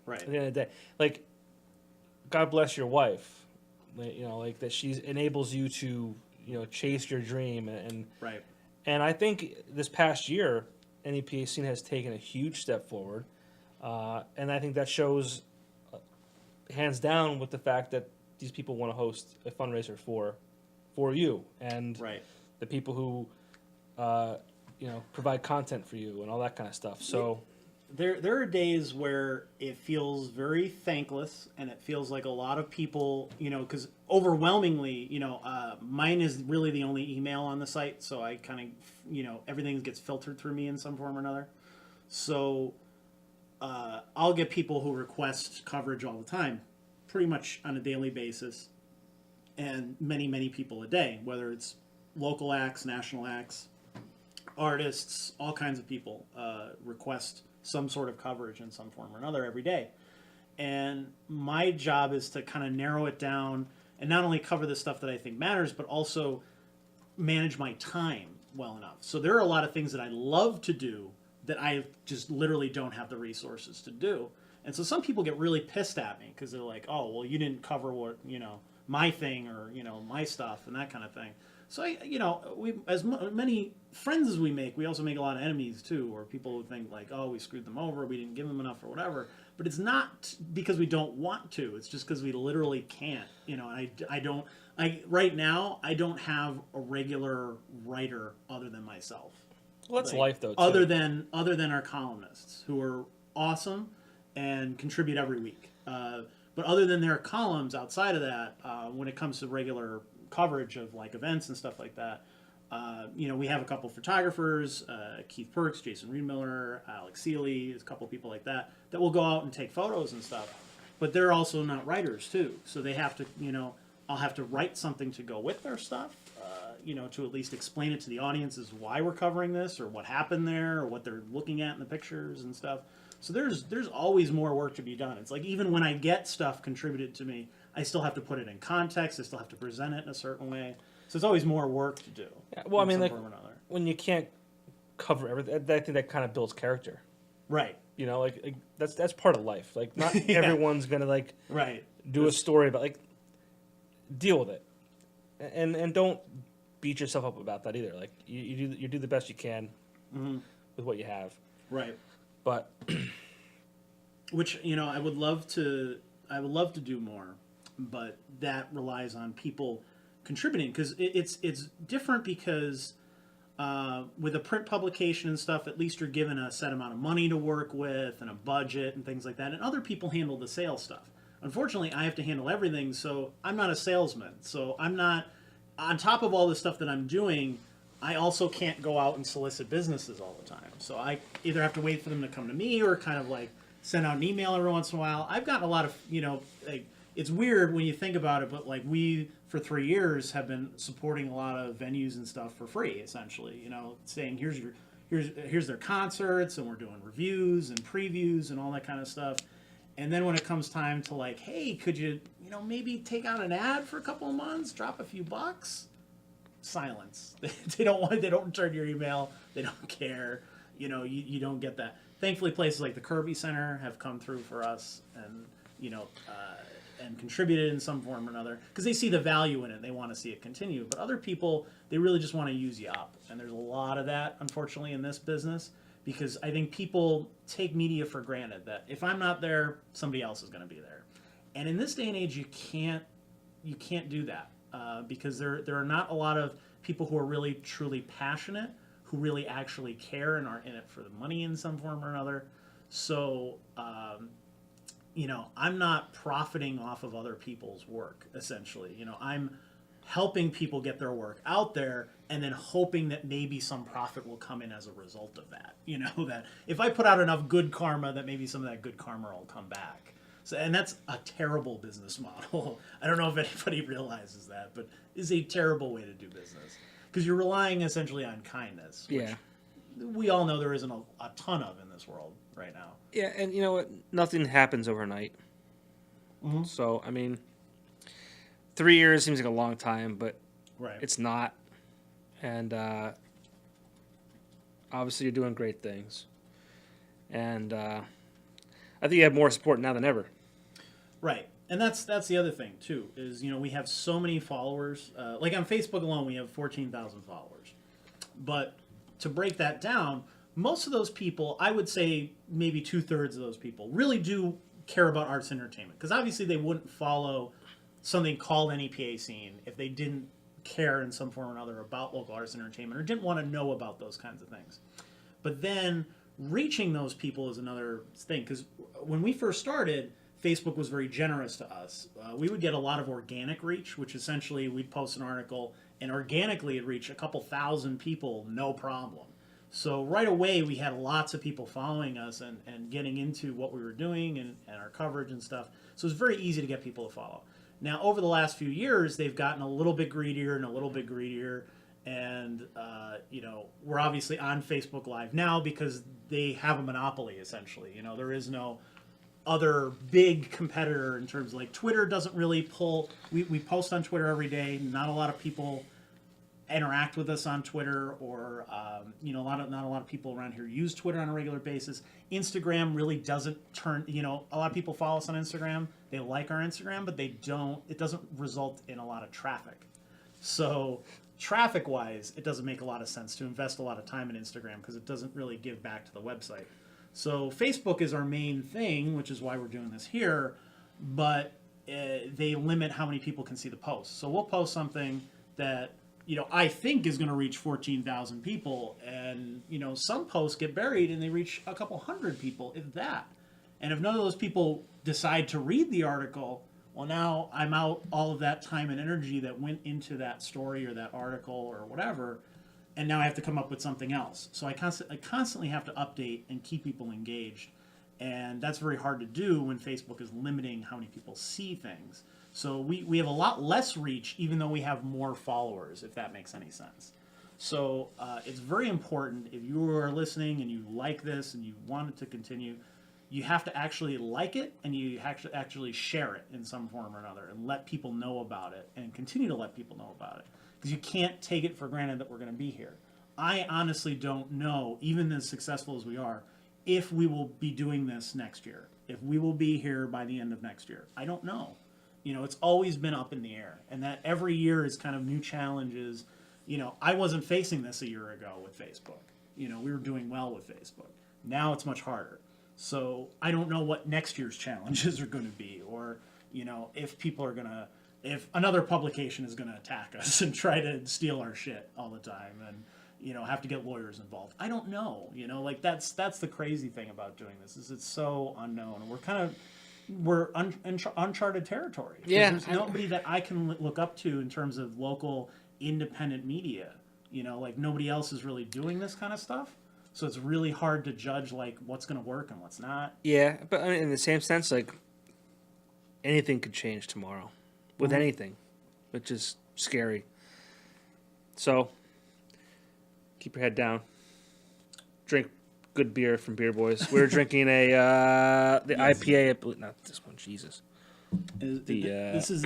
right. At the end of the day, like, God bless your wife. You know, like, that she enables you to, you know, chase your dream, and right. And I think this past year, NEPA Scene has taken a huge step forward, and I think that shows, hands down, with the fact that these people want to host a fundraiser for you and right. the people who, you know, provide content for you and all that kind of stuff. So. There are days where it feels very thankless, and it feels like a lot of people, you know, because overwhelmingly, you know, mine is really the only email on the site, so I kind of, you know, everything gets filtered through me in some form or another. So I'll get people who request coverage all the time, pretty much on a daily basis, and many people a day, whether it's local acts, national acts, artists, all kinds of people request some sort of coverage in some form or another every day. And my job is to kind of narrow it down and not only cover the stuff that I think matters, but also manage my time well enough. So there are a lot of things that I love to do that I just literally don't have the resources to do. And so some people get really pissed at me because they're like, oh, well, you didn't cover what, you know, my thing or, you know, my stuff and that kind of thing. So, you know, we, as many friends as we make, we also make a lot of enemies too, or people would think like, oh, we screwed them over, we didn't give them enough or whatever. But it's not because we don't want to. It's just because we literally can't. You know, and right now, I don't have a regular writer other than myself. Well, that's life though, too. Other than our columnists, who are awesome and contribute every week. But other than their columns, outside of that, when it comes to regular coverage of like events and stuff like that, you know, we have a couple photographers, Keith Perks, Jason Reedmiller, Alex Seeley, a couple people like that will go out and take photos and stuff. But they're also not writers too, so they have to, you know, I'll have to write something to go with their stuff, you know, to at least explain it to the audiences why we're covering this or what happened there or what they're looking at in the pictures and stuff. So there's always more work to be done. It's like even when I get stuff contributed to me, I still have to put it in context. I still have to present it in a certain way. So it's always more work to do. Yeah, well, I mean, like, when you can't cover everything, I think that kind of builds character. Right. You know, like that's part of life. Like, not yeah. everyone's gonna like right. do a story, but like deal with it, and don't beat yourself up about that either. Like you do the best you can with what you have. Right. But which, you know, I would love to do more, but that relies on people contributing, because it's different because with a print publication and stuff, at least you're given a set amount of money to work with and a budget and things like that, and other people handle the sales stuff. Unfortunately, I have to handle everything, so I'm not a salesman. So I'm not, on top of all the stuff that I'm doing, I also can't go out and solicit businesses all the time. So I either have to wait for them to come to me or kind of like send out an email every once in a while. I've gotten a lot of, you know, like, it's weird when you think about it, but like we, for 3 years, have been supporting a lot of venues and stuff for free, essentially, you know, saying here's their concerts, and we're doing reviews and previews and all that kind of stuff. And then when it comes time to like, hey, could you know, maybe take out an ad for a couple of months, drop a few bucks? Silence. They don't return your email. They don't care. You know, you don't get that. Thankfully, places like the Kirby Center have come through for us, and you know, and contributed in some form or another because they see the value in it. They want to see it continue. But other people, they really just want to use you up. And there's a lot of that, unfortunately, in this business because I think people take media for granted that if I'm not there, somebody else is going to be there. And in this day and age, you can't do that because there are not a lot of people who are really truly passionate, who really actually care and are in it for the money in some form or another. So, I'm not profiting off of other people's work, essentially. I'm helping people get their work out there and then hoping that maybe some profit will come in as a result of that. That if I put out enough good karma, that maybe some of that good karma will come back. So, and that's a terrible business model. I don't know if anybody realizes that, but it's a terrible way to do business because you're relying essentially on kindness. Which we all know there isn't a ton of in this world right now. Yeah, and you know what? Nothing happens overnight. Mm-hmm. So, 3 years seems like a long time, but Right. it's not. And obviously you're doing great things. And I think you have more support now than ever. Right. And that's the other thing, too, is, we have so many followers. Like on Facebook alone, we have 14,000 followers. But to break that down, most of those people, I would say maybe 2/3 of those people, really do care about arts and entertainment. Because obviously they wouldn't follow something called NEPA Scene if they didn't care in some form or another about local arts and entertainment or didn't want to know about those kinds of things. But then reaching those people is another thing. Because when we first started, Facebook was very generous to us. We would get a lot of organic reach, which essentially we'd post an article and organically it'd reach a couple thousand people, no problem. So right away we had lots of people following us and getting into what we were doing and our coverage and stuff. So it's very easy to get people to follow. Now over the last few years, they've gotten a little bit greedier and a little bit greedier. And, we're obviously on Facebook Live now because they have a monopoly, essentially. There is no other big competitor in terms of, like, Twitter doesn't really pull. We post on Twitter every day. Not a lot of people interact with us on Twitter or, not a lot of people around here use Twitter on a regular basis. Instagram really doesn't turn, a lot of people follow us on Instagram. They like our Instagram, but it doesn't result in a lot of traffic. So traffic-wise, it doesn't make a lot of sense to invest a lot of time in Instagram because it doesn't really give back to the website. So Facebook is our main thing, which is why we're doing this here, but they limit how many people can see the post. So we'll post something that, I think is going to reach 14,000 people, and, some posts get buried and they reach a couple hundred people, if that. And if none of those people decide to read the article, well, now I'm out all of that time and energy that went into that story or that article or whatever, and now I have to come up with something else. So I constantly have to update and keep people engaged, and that's very hard to do when Facebook is limiting how many people see things. So we have a lot less reach, even though we have more followers, if that makes any sense. So it's very important, if you are listening and you like this and you want it to continue, you have to actually like it and you actually share it in some form or another and let people know about it and continue to let people know about it. Because you can't take it for granted that we're going to be here. I honestly don't know, even as successful as we are, if we will be doing this next year. If we will be here by the end of next year. I don't know. It's always been up in the air. And that every year is kind of new challenges. I wasn't facing this a year ago with Facebook. We were doing well with Facebook. Now it's much harder. So I don't know what next year's challenges are going to be, or, if people are going to, if another publication is going to attack us and try to steal our shit all the time and, have to get lawyers involved. I don't know, that's the crazy thing about doing this is it's so unknown. And we're uncharted territory. Yeah. There's nobody that I can look up to in terms of local independent media, nobody else is really doing this kind of stuff. So it's really hard to judge, what's going to work and what's not. Yeah, but in the same sense, anything could change tomorrow with anything, which is scary. So keep your head down. Drink good beer from Beer Boys. We're drinking the IPA. Not this one, Jesus. This is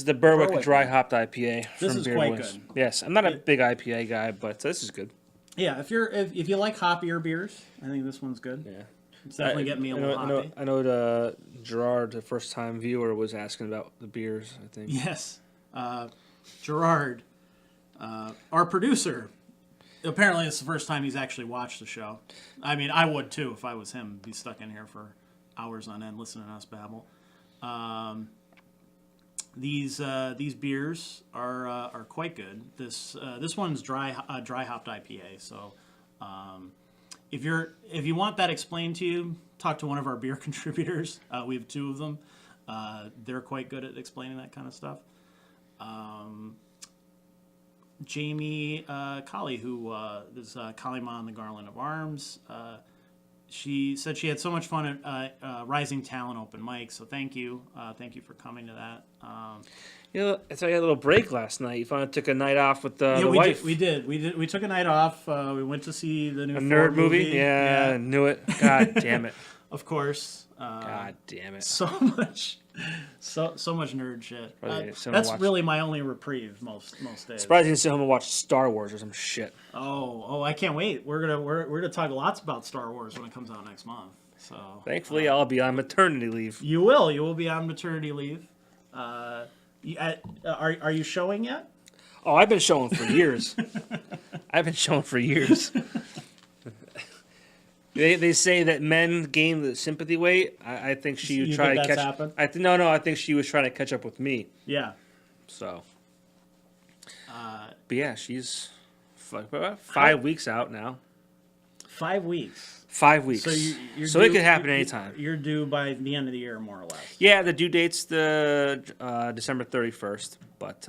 the Berwick Dry Hopped IPA from This is Beer quite Boys. good. Yes, I'm not a big IPA guy, but this is good. Yeah, if you like hoppier beers, I think this one's good. Yeah. It's definitely getting me a little hoppy. I know Gerard, the first-time viewer, was asking about the beers, I think. Yes. Gerard, our producer, apparently it's the first time he's actually watched the show. I mean, I would too if I was him. Be stuck in here for hours on end listening to us babble. These beers are quite good. This one's dry hopped IPA. So if you want that explained to you, talk to one of our beer contributors. We have 2 of them. They're quite good at explaining that kind of stuff. Jamie Colley, who is Kalima on the Garland of Arms, she said she had so much fun at Rising Talent Open Mic, so thank you. Thank you for coming to that. So I had a little break last night. You finally took a night off with the wife. We did. We took a night off. We went to see the new nerd movie. Yeah, I knew it. God damn it. Of course. God damn it. So much nerd shit. That's really my only reprieve most days. Surprised you didn't sit home and watch Star Wars or some shit. Oh, I can't wait. We're gonna talk lots about Star Wars when it comes out next month. So thankfully, I'll be on maternity leave. You will be on maternity leave. Are you showing yet? Oh, I've been showing for years. They say that men gain the sympathy weight. I think she would try to catch. Happened? I think she was trying to catch up with me. Yeah. So. But yeah, she's 5 weeks out now. 5 weeks. 5 weeks. So it could happen anytime. You're due by the end of the year, more or less. Yeah, the due date's the December 31st, but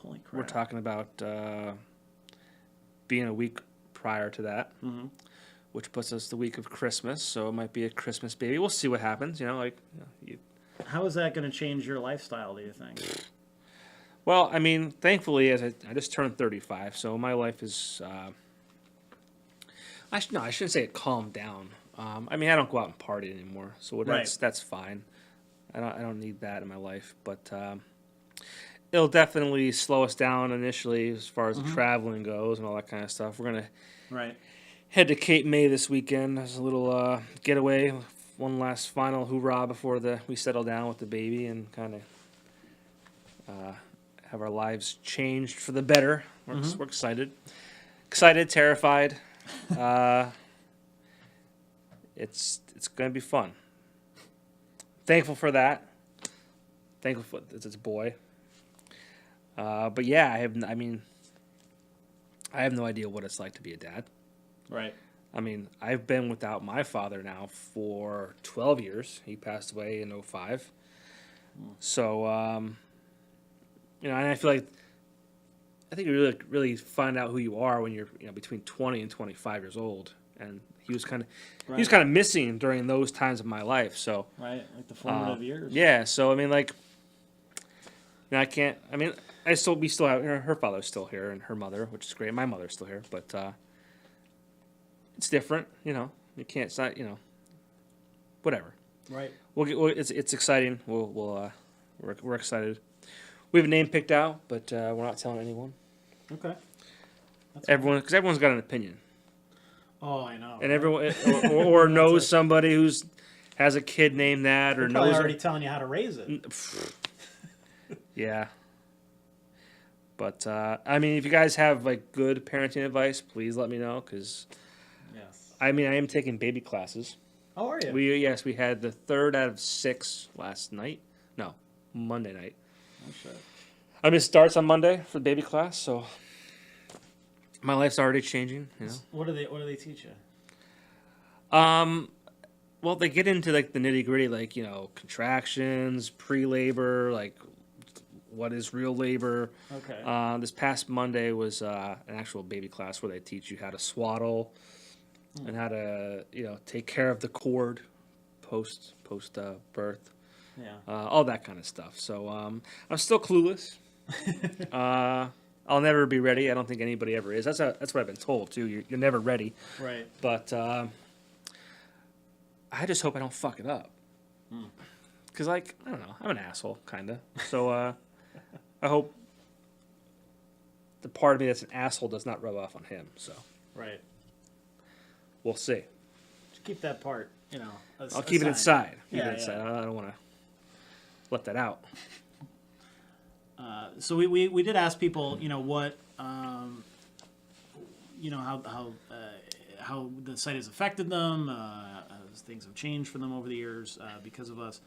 holy crap, we're talking about being a week prior to that. Mm-hmm. Which puts us the week of Christmas, so it might be a Christmas baby. We'll see what happens, How is that going to change your lifestyle, do you think? Well, I mean, thankfully, as I just turned 35, so my life is... I shouldn't say it calmed down. I mean, I don't go out and party anymore, so that's fine. I don't need that in my life, but it'll definitely slow us down initially as far as traveling goes and all that kind of stuff. We're going to... Head to Cape May this weekend as a little getaway, one last final hoorah before we settle down with the baby and kind of have our lives changed for the better. We're excited, terrified. It's going to be fun. Thankful for that. Thankful for it's a boy. But yeah, I have no idea what it's like to be a dad. Right. I mean, I've been without my father now for 12 years. He passed away in 2005. So, and I feel like I think you really find out who you are when you're between 20 and 25 years old. And he was kind of missing during those times of my life. So like the formative years. Yeah. So I mean, I can't. I mean, we still have her father's still here and her mother, which is great. My mother's still here, but. It's different, You can't, it's not, whatever. Right. It's exciting. We're excited. We have a name picked out, but we're not telling anyone. Okay. Because everyone's got an opinion. Oh, I know. And everyone or knows somebody who's has a kid named that, or knows already telling you how to raise it. Yeah. But I mean, if you guys have good parenting advice, please let me know because. Yes. I mean, I am taking baby classes. Oh, are you? We had the 3rd out of 6 last night. No, Monday night. Oh shit. I mean, it starts on Monday for the baby class, so my life's already changing. What do they teach you? Well, they get into the nitty gritty, contractions, pre-labor, what is real labor. Okay. This past Monday was an actual baby class where they teach you how to swaddle. And how to, take care of the cord post birth. Yeah. All that kind of stuff. So I'm still clueless. I'll never be ready. I don't think anybody ever is. That's what I've been told too. You're never ready. Right. But I just hope I don't fuck it up. Because I don't know, I'm an asshole kind of. So I hope the part of me that's an asshole does not rub off on him. So. Right. We'll see. keep that part, I'll keep it inside. Yeah. I don't want to let that out. So we did ask people, what, how the site has affected them, as things have changed for them over the years because of us.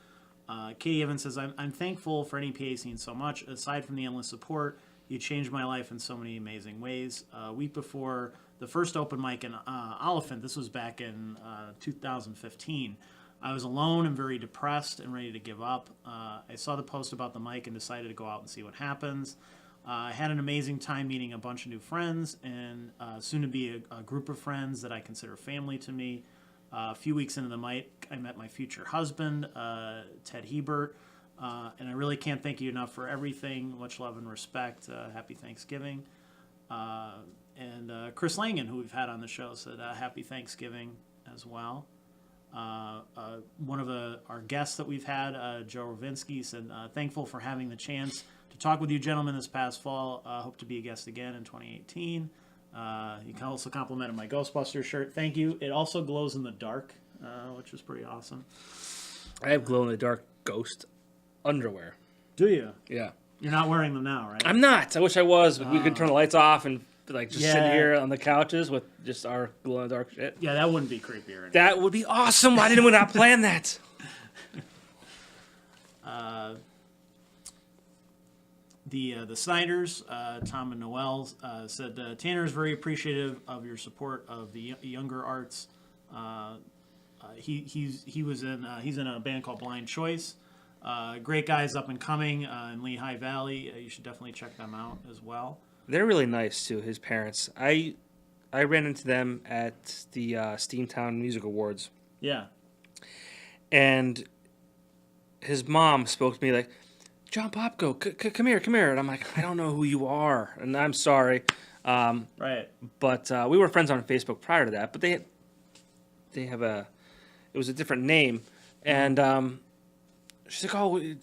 Katie Evans says, I'm thankful for NEPA Scene so much. Aside from the endless support, you changed my life in so many amazing ways. A week before the first open mic in Oliphant, this was back in 2015, I was alone and very depressed and ready to give up. I saw the post about the mic and decided to go out and see what happens. I had an amazing time meeting a bunch of new friends and soon to be a group of friends that I consider family to me. A few weeks into the mic, I met my future husband, Ted Hebert, and I really can't thank you enough for everything. Much love and respect. Happy Thanksgiving. And Chris Langan, who we've had on the show, said Happy Thanksgiving as well. One of our guests that we've had, Joe Rovinsky, said, thankful for having the chance to talk with you gentlemen this past fall. Hope to be a guest again in 2018. You can also complimented my Ghostbusters shirt. Thank you. It also glows in the dark, which is pretty awesome. I have glow-in-the-dark ghost underwear. Do you? Yeah. You're not wearing them now, right? I'm not. I wish I was, but we could turn the lights off and just sit here on the couches with just our glow-in-the-dark shit. Yeah, that wouldn't be creepy or anything. That would be awesome. Why didn't we not plan that? The Snyders, Tom and Noel, said Tanner is very appreciative of your support of the younger arts. He's in a band called Blind Choice. Great guys up and coming in Lehigh Valley. You should definitely check them out as well. They're really nice too. His parents. I ran into them at the Steamtown Music Awards. Yeah. And his mom spoke to me like, John Popko, come here. And I'm like, I don't know who you are, and I'm sorry. Right. But we were friends on Facebook prior to that. But they have it was a different name, and she's like, oh,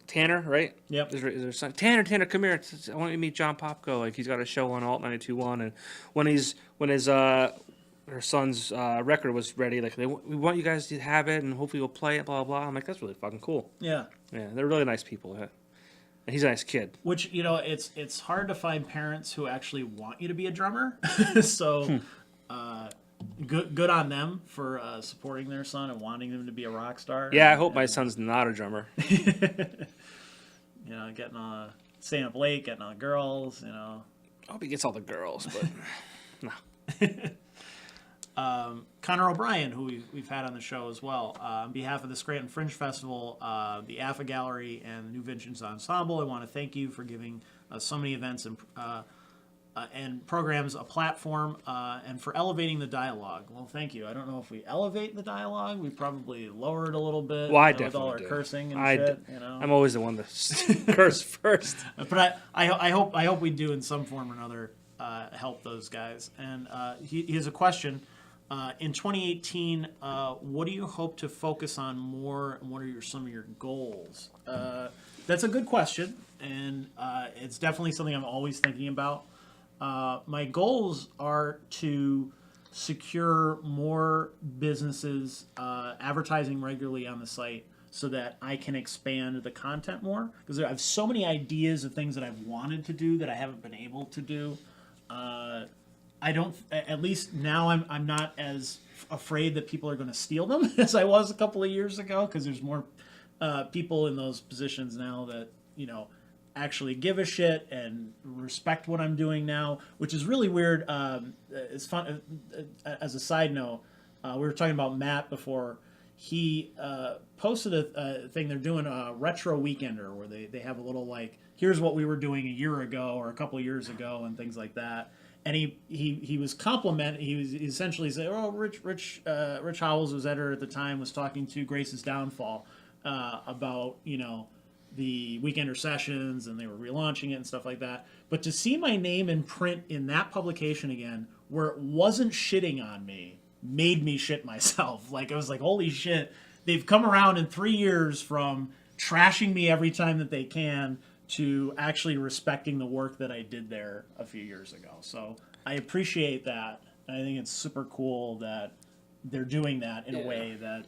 Tanner, right? Yep. Is her son Tanner? Come here. I want you to meet John Popko. Like he's got a show on Alt 92.1, and when his her son's record was ready, like we want you guys to have it, and hopefully you'll play it. Blah blah. I'm like, that's really fucking cool. Yeah. Yeah, they're really nice people. Yeah. And he's a nice kid. Which it's hard to find parents who actually want you to be a drummer. So. Good on them for supporting their son and wanting them to be a rock star. Yeah, I hope my son's not a drummer. Getting staying up late, getting all the girls. I hope he gets all the girls, but no. Connor O'Brien, who we've had on the show as well, on behalf of the Scranton Fringe Festival, the AFA Gallery, and the New Vintage Ensemble, I want to thank you for giving so many events and programs a platform, and for elevating the dialogue. Well, thank you. I don't know if we elevate the dialogue. We probably lower it a little bit. Well, I with all definitely our do. cursing and shit. I'm always the one to curse first. But I hope we do in some form or another help those guys. And he has a question. In 2018, what do you hope to focus on more, and what are some of your goals? That's a good question, and it's definitely something I'm always thinking about. My goals are to secure more businesses advertising regularly on the site so that I can expand the content more. Because I have so many ideas of things that I've wanted to do that I haven't been able to do. I don't, at least now I'm not as afraid that people are going to steal them as I was a couple of years ago, because there's more people in those positions now that, actually give a shit and respect what I'm doing now, which is really weird. It's fun. As a side note, we were talking about Matt before. He posted a thing. They're doing a retro weekender where they have a little here's what we were doing a year ago or a couple of years ago and things like that. And he was complimenting. He was essentially saying, "Oh, Rich Howells was editor at the time, was talking to Grace's Downfall about the Weekender Sessions, and they were relaunching it and stuff like that. But to see my name in print in that publication again, where it wasn't shitting on me, made me shit myself. I was like, holy shit, they've come around in 3 years from trashing me every time that they can to actually respecting the work that I did there a few years ago. So I appreciate that. I think it's super cool that they're doing that in a way that,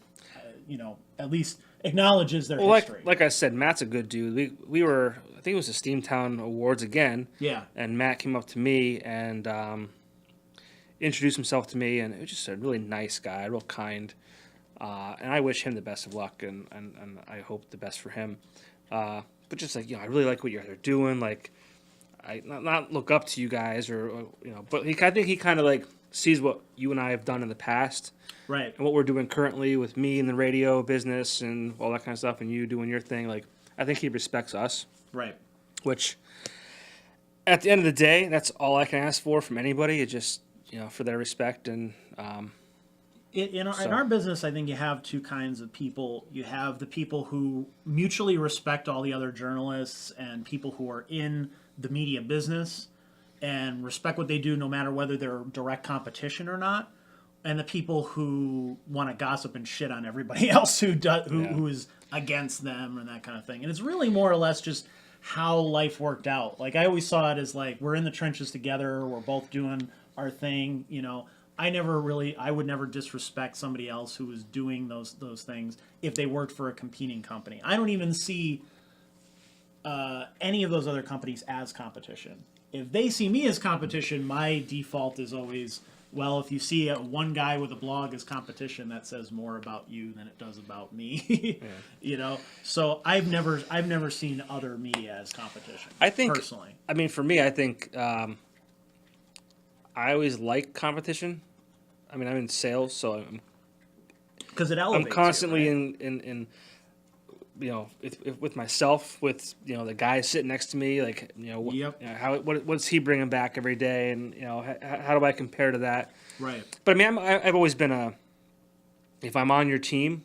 at least acknowledges their history. Like I said, Matt's a good dude. We were, I think it was the Steamtown Awards again. Yeah. And Matt came up to me and introduced himself to me, and it was just a really nice guy, real kind. And I wish him the best of luck, and I hope the best for him. But just like, I really like what you guys are doing. Like, I not look up to you guys or but I think he kind of like sees what you and I have done in the past. Right. And what we're doing currently with me in the radio business and all that kind of stuff, and you doing your thing. Like, I think he respects us. Right. Which, at the end of the day, that's all I can ask for from anybody. It's just, for their respect. And in our business, I think you have two kinds of people. You have the people who mutually respect all the other journalists and people who are in the media business and respect what they do no matter whether they're direct competition or not. And the people who want to gossip and shit on everybody else who is against them and that kind of thing. And it's really more or less just how life worked out. Like, I always saw it as like, we're in the trenches together. We're both doing our thing. I would never disrespect somebody else who was doing those things if they worked for a competing company. I don't even see any of those other companies as competition. If they see me as competition, my default is always, well, if you see one guy with a blog as competition, that says more about you than it does about me. So I've never seen other media as competition. I think personally. I mean, for me, I think I always like competition. I mean, I'm in sales, so I'm constantly in with myself, with the guy sitting next to me, like what's he bringing back every day, and how do I compare to that? Right. But I mean, I've always been if I'm on your team,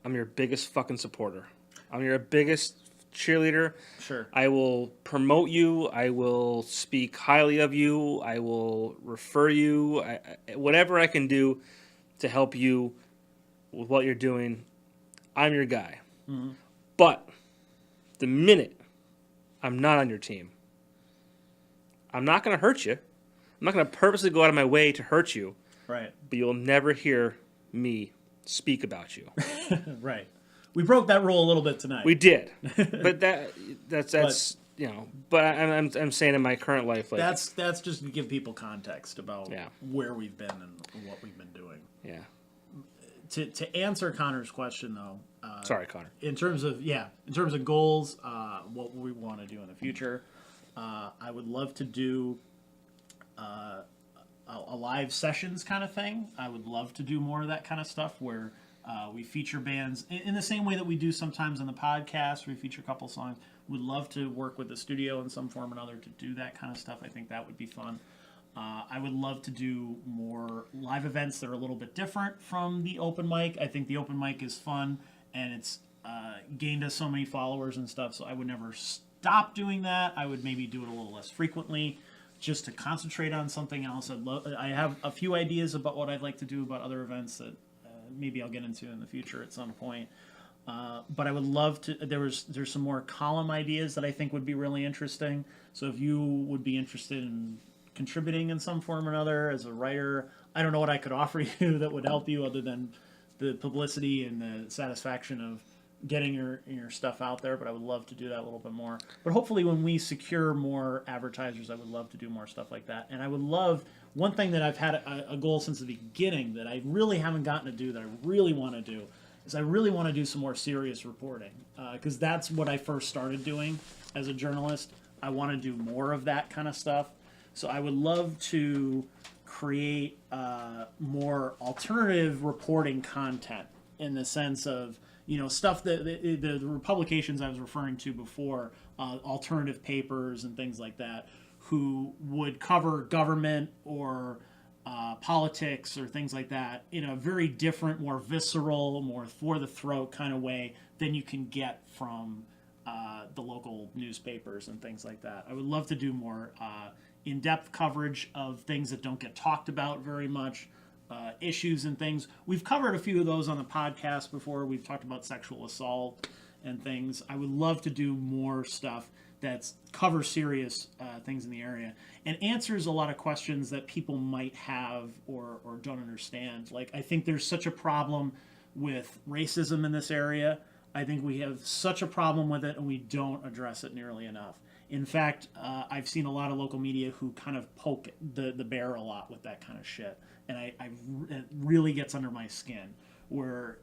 I'm your biggest fucking supporter. I'm your biggest cheerleader. Sure. I will promote you. I will speak highly of you. I will refer you. Whatever I can do to help you with what you're doing, I'm your guy. Mm-hmm. But the minute I'm not on your team, I'm not going to hurt you. I'm not going to purposely go out of my way to hurt you. Right. But you'll never hear me speak about you. Right. We broke that rule a little bit tonight. We did. But that's but I'm saying in my current life, like, that's just to give people context about where we've been and what we've been doing. Yeah. To answer Connor's question, though. Sorry, Connor. In terms of goals, what we want to do in the future, I would love to do a live sessions kind of thing. I would love to do more of that kind of stuff where we feature bands in the same way that we do sometimes on the podcast. We feature a couple songs. Would love to work with the studio in some form or another to do that kind of stuff. I think that would be fun. I would love to do more live events that are a little bit different from the open mic. I think the open mic is fun, and it's gained us so many followers and stuff, so I would never stop doing that. I would maybe do it a little less frequently just to concentrate on something else. I have a few ideas about what I'd like to do about other events that maybe I'll get into in the future at some point. But I would love to. There's some more column ideas that I think would be really interesting. So if you would be interested in contributing in some form or another as a writer, I don't know what I could offer you that would help you other than the publicity and the satisfaction of getting your stuff out there. But I would love to do that a little bit more. But hopefully when we secure more advertisers, I would love to do more stuff like that. And I would love, one thing that I've had a goal since the beginning that I really haven't gotten to do that I really want to do is I really want to do some more serious reporting, because that's what I first started doing as a journalist. I want to do more of that kind of stuff. So I would love to create more alternative reporting content in the sense of, stuff that the publications I was referring to before, alternative papers and things like that, who would cover government or politics or things like that in a very different, more visceral, more for the throat kind of way than you can get from the local newspapers and things like that. I would love to do more in-depth coverage of things that don't get talked about very much, issues and things. We've covered a few of those on the podcast before. We've talked about sexual assault and things. I would love to do more stuff that's covers serious things in the area and answers a lot of questions that people might have or don't understand. Like, I think there's such a problem with racism in this area. I think we have such a problem with it, and we don't address it nearly enough. In fact, I've seen a lot of local media who kind of poke the bear a lot with that kind of shit, and it really gets under my skin, where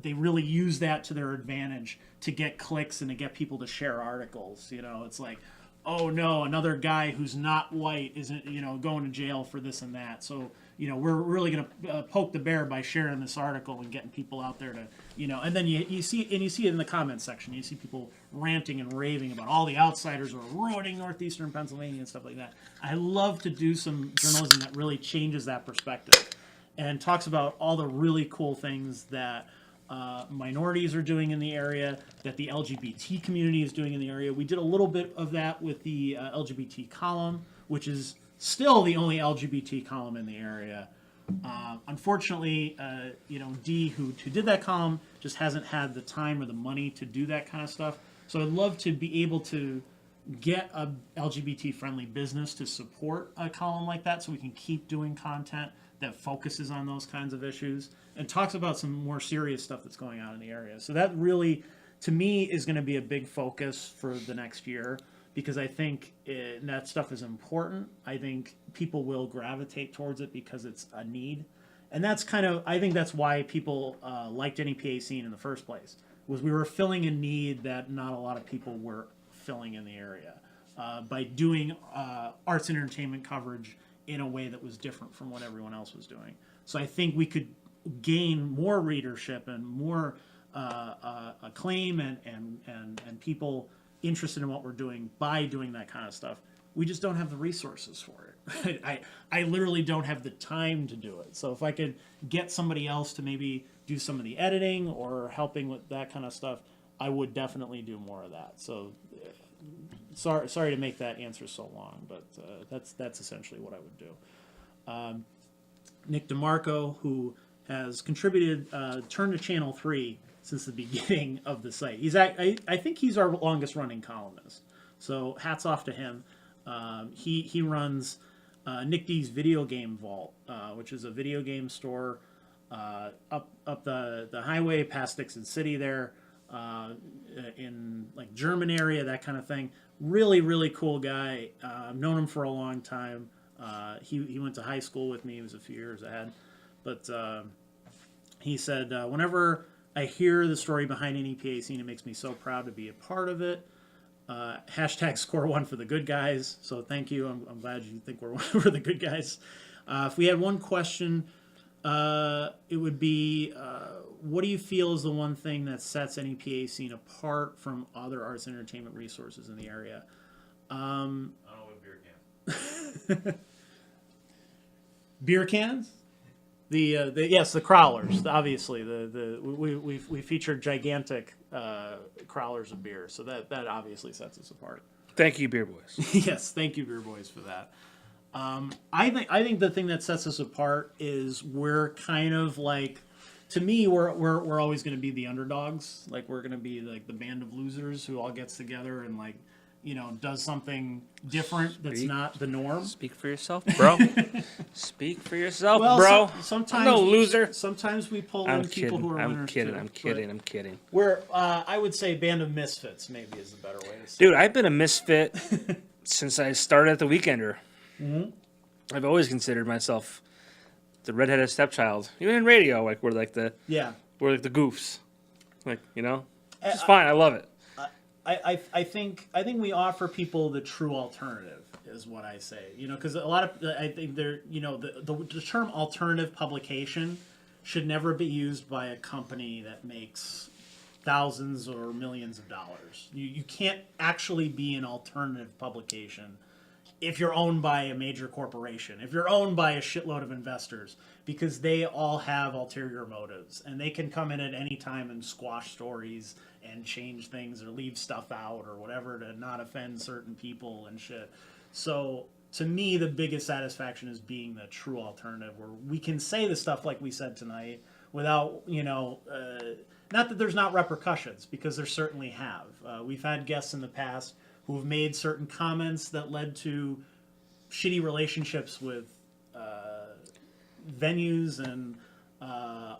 they really use that to their advantage to get clicks and to get people to share articles. You know, it's like, oh no, another guy who's not white isn't, going to jail for this and that. So, we're really going to poke the bear by sharing this article and getting people out there to, and then you see it in the comments section. You see people ranting and raving about all the outsiders who are ruining northeastern Pennsylvania and stuff like that. I love to do some journalism that really changes that perspective and talks about all the really cool things that minorities are doing in the area, that the LGBT community is doing in the area. We did a little bit of that with the LGBT column, which is still the only LGBT column in the area. Unfortunately, Dee, who did that column, just hasn't had the time or the money to do that kind of stuff. So I'd love to be able to get a LGBT-friendly business to support a column like that so we can keep doing content that focuses on those kinds of issues and talks about some more serious stuff that's going on in the area. So that really, to me, is going to be a big focus for the next year, because I think that stuff is important. I think people will gravitate towards it because it's a need. And that's I think that's why people liked NEPA Scene in the first place, was we were filling a need that not a lot of people were filling in the area by doing arts and entertainment coverage in a way that was different from what everyone else was doing. So I think we could gain more readership and more acclaim and people interested in what we're doing by doing that kind of stuff. We just don't have the resources for it. I literally don't have the time to do it. So if I could get somebody else to maybe do some of the editing or helping with that kind of stuff, I would definitely do more of that. So sorry to make that answer so long, but that's essentially what I would do. Nick DeMarco, who has contributed Turn to Channel 3 since the beginning of the site. I think he's our longest running columnist. So hats off to him. He runs Nick D's Video Game Vault, which is a video game store up the highway past Dixon City there, in like German area, that kind of thing. Really, really cool guy. I've known him for a long time. He went to high school with me. He was a few years ahead. But he said, whenever I hear the story behind NEPA Scene, it makes me so proud to be a part of it. Hashtag score one for the good guys. So thank you. I'm glad you think we're the good guys. If we had one question, it would be, what do you feel is the one thing that sets NEPA Scene apart from other arts and entertainment resources in the area? I don't know what beer can. Beer cans? The crawlers. Obviously, we featured gigantic crawlers of beer, so that obviously sets us apart. Thank you, Beer Boys. Yes, thank you, Beer Boys, for that. I think the thing that sets us apart is we're kind of like, to me, we're always going to be the underdogs. Like, we're going to be like the band of losers who all gets together and like, does something different that's not the norm. Speak for yourself, bro. Speak for yourself, Well, bro. sometimes I'm no loser. Sometimes we pull in people who are winners too. I'm kidding. We're, I would say, band of misfits maybe is the better way to say. Dude, I've been a misfit since I started at the Weekender. Mm-hmm. I've always considered myself the redheaded stepchild, even in radio. Like we're like the goofs, It's fine. I love it. I think we offer people the true alternative, is what I say. Because a lot of, I think the term alternative publication should never be used by a company that makes thousands or millions of dollars. You can't actually be an alternative publication if you're owned by a major corporation, if you're owned by a shitload of investors, because they all have ulterior motives, and they can come in at any time and squash stories and change things or leave stuff out or whatever to not offend certain people and shit. So to me, the biggest satisfaction is being the true alternative, where we can say the stuff like we said tonight without, not that there's not repercussions, because there certainly have. We've had guests in the past who have made certain comments that led to shitty relationships with venues and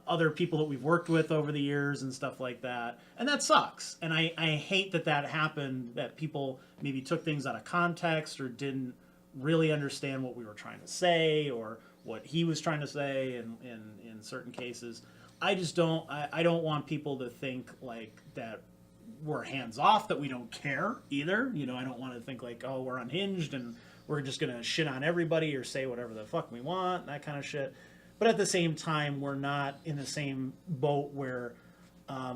other people that we've worked with over the years and stuff like that. And that sucks. And I hate that happened, that people maybe took things out of context or didn't really understand what we were trying to say or what he was trying to say in certain cases. I just don't, I don't want people to think like that we're hands off, that we don't care either. You know, I don't want to think like, oh, we're unhinged and we're just going to shit on everybody or say whatever the fuck we want, that kind of shit. But at the same time, we're not in the same boat where,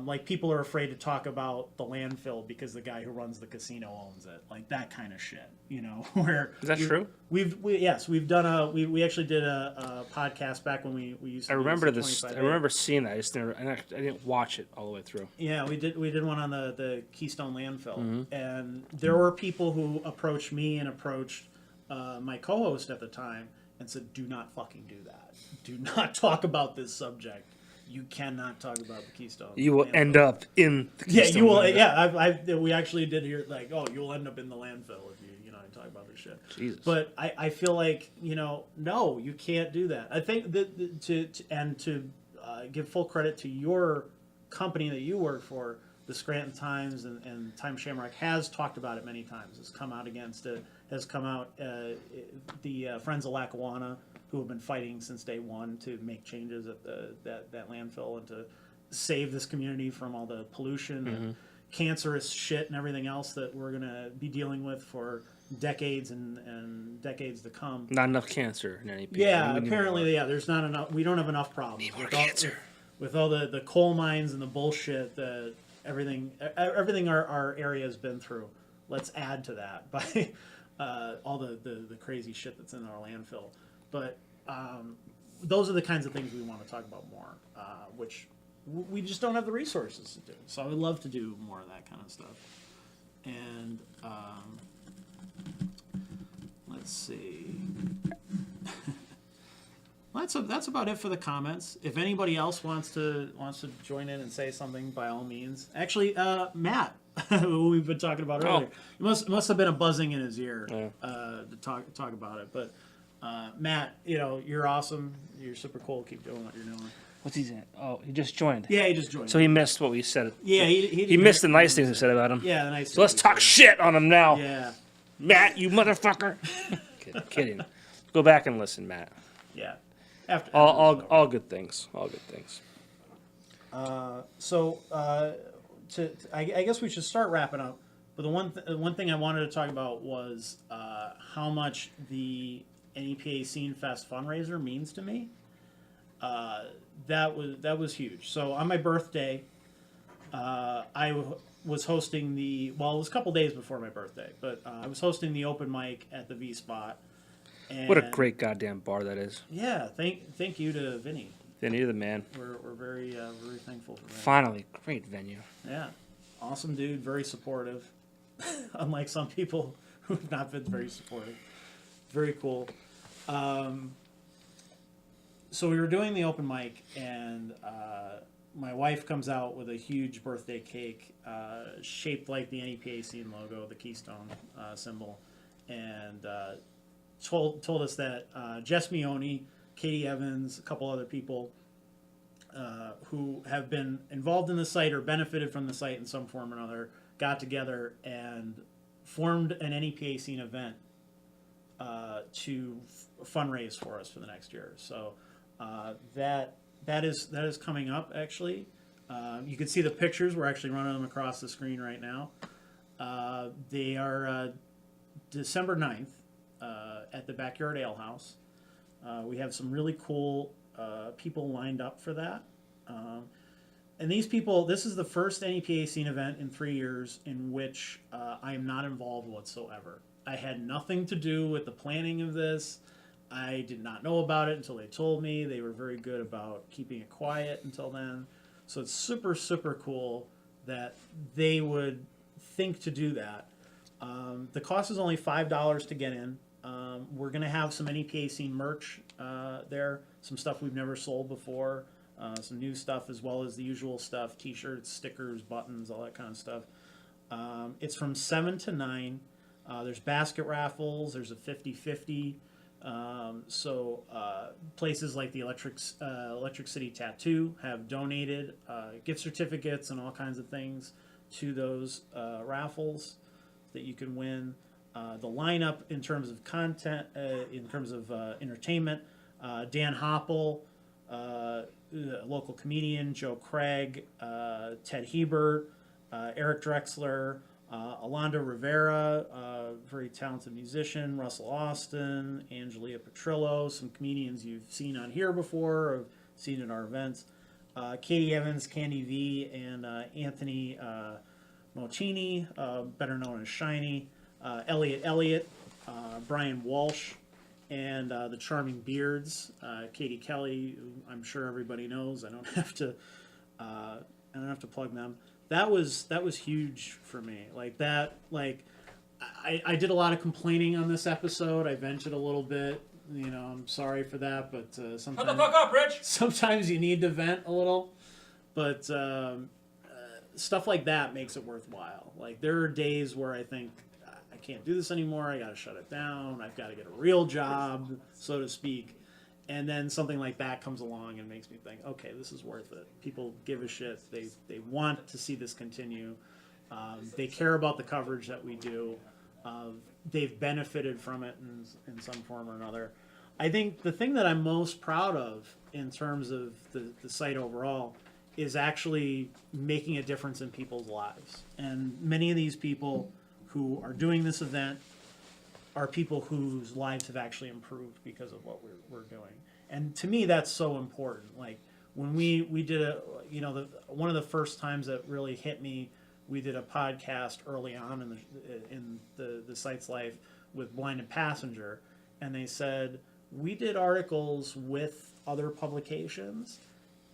like, people are afraid to talk about the landfill because the guy who runs the casino owns it. Like, that kind of shit, you know? Where Is that true? Yes, we've done we actually did a podcast back when we used to. I remember do this. I 25A. remember seeing that. I didn't watch it all the way through. Yeah, we did one on the Keystone landfill, Mm-hmm. and there were people who approached me and approached my co-host at the time and said, "Do not fucking do that. Do not talk about this subject. You cannot talk about the Keystone. You will landfill." end up in the Keystone. Yeah, you will. landfill. Yeah, we actually did hear like, "Oh, you'll end up in the landfill if you talk about this shit." Jesus. But I feel like, no, you can't do that. I think that to give full credit to your company that you work for, the Scranton Times and Time Shamrock has talked about it many times. Has come out against it. Has come out the Friends of Lackawanna, who have been fighting since day one to make changes at that landfill and to save this community from all the pollution and cancerous shit and everything else that we're going to be dealing with for decades and decades to come. Not enough cancer in any people. Yeah, apparently, there's not enough. We don't have enough problems with all the coal mines and the bullshit that everything our area has been through. Let's add to that by all the crazy shit that's in our landfill. But those are the kinds of things we want to talk about more, which we just don't have the resources to do. So I would love to do more of that kind of stuff. And let's see. That's about it for the comments. If anybody else wants to join in and say something, by all means. Actually, Matt, who we've been talking about earlier, it must have been a buzzing in his ear to talk about it. But Matt, you're awesome. You're super cool. Keep doing what you're doing. What's he saying? Oh, he just joined. Yeah, he just joined. So he missed what we said. Yeah, he missed the nice things we said about him. Yeah, the nice. So let's talk shit on him now. Yeah. Matt, you motherfucker. Kidding. Go back and listen, Matt. Yeah. All good things. All good things. So I guess we should start wrapping up. But the one thing I wanted to talk about was how much the NEPA Scenefest fundraiser means to me. That was huge. So on my birthday, I was hosting it was a couple days before my birthday, but I was hosting the open mic at the V Spot. And What a great goddamn bar that is. Yeah, thank you to Vinny. Vinny, you're the man. We're very thankful for that. Finally, great venue. Yeah, awesome dude, very supportive. Unlike some people who have not been very supportive. Very cool. So we were doing the open mic, and my wife comes out with a huge birthday cake shaped like the NEPA Scene logo, the Keystone symbol, and told us that Jess Mione, Katie Evans, a couple other people who have been involved in the site or benefited from the site in some form or another got together and formed an NEPA Scene event to fundraise for us for the next year. So that is coming up, actually. You can see the pictures. We're actually running them across the screen right now. They are December 9th at the Backyard Ale House. We have some really cool people lined up for that. And these people, this is the first NEPA Scene event in 3 years in which I am not involved whatsoever. I had nothing to do with the planning of this. I did not know about it until they told me. They were very good about keeping it quiet until then. So it's super, super cool that they would think to do that. The cost is only $5 to get in. We're going to have some NEPA Scene merch there, some stuff we've never sold before, some new stuff as well as the usual stuff, t-shirts, stickers, buttons, all that kind of stuff. It's from 7 to 9. There's basket raffles. There's a 50-50. Places like the Electric City Tattoo have donated gift certificates and all kinds of things to those raffles that you can win. The lineup in terms of content, in terms of entertainment, Dan Hoppel, local comedian, Joe Craig, Ted Hebert, Eric Drexler, Alonda Rivera, very talented musician, Russell Austin, Angelia Petrillo, some comedians you've seen on here before or seen at our events, Katie Evans, Candy V, and Anthony Mocini, better known as Shiny, Elliott, Brian Walsh, and the Charming Beards, Katie Kelly, who I'm sure everybody knows. I don't have to plug them. That was huge for me. I did a lot of complaining on this episode. I vented a little bit. I'm sorry for that, but sometimes. Shut the fuck up, Rich! Sometimes you need to vent a little, but stuff like that makes it worthwhile. There are days where I think I can't do this anymore. I got to shut it down. I've got to get a real job, so to speak. And then something like that comes along and makes me think, okay, this is worth it. People give a shit. They want to see this continue. They care about the coverage that we do. They've benefited from it in some form or another. I think the thing that I'm most proud of in terms of the site overall is actually making a difference in people's lives. And many of these people who are doing this event are people whose lives have actually improved because of what we're doing. And to me, that's so important. When we did one of the first times that really hit me, we did a podcast early on in the site's life with Blind and Passenger, and they said, we did articles with other publications,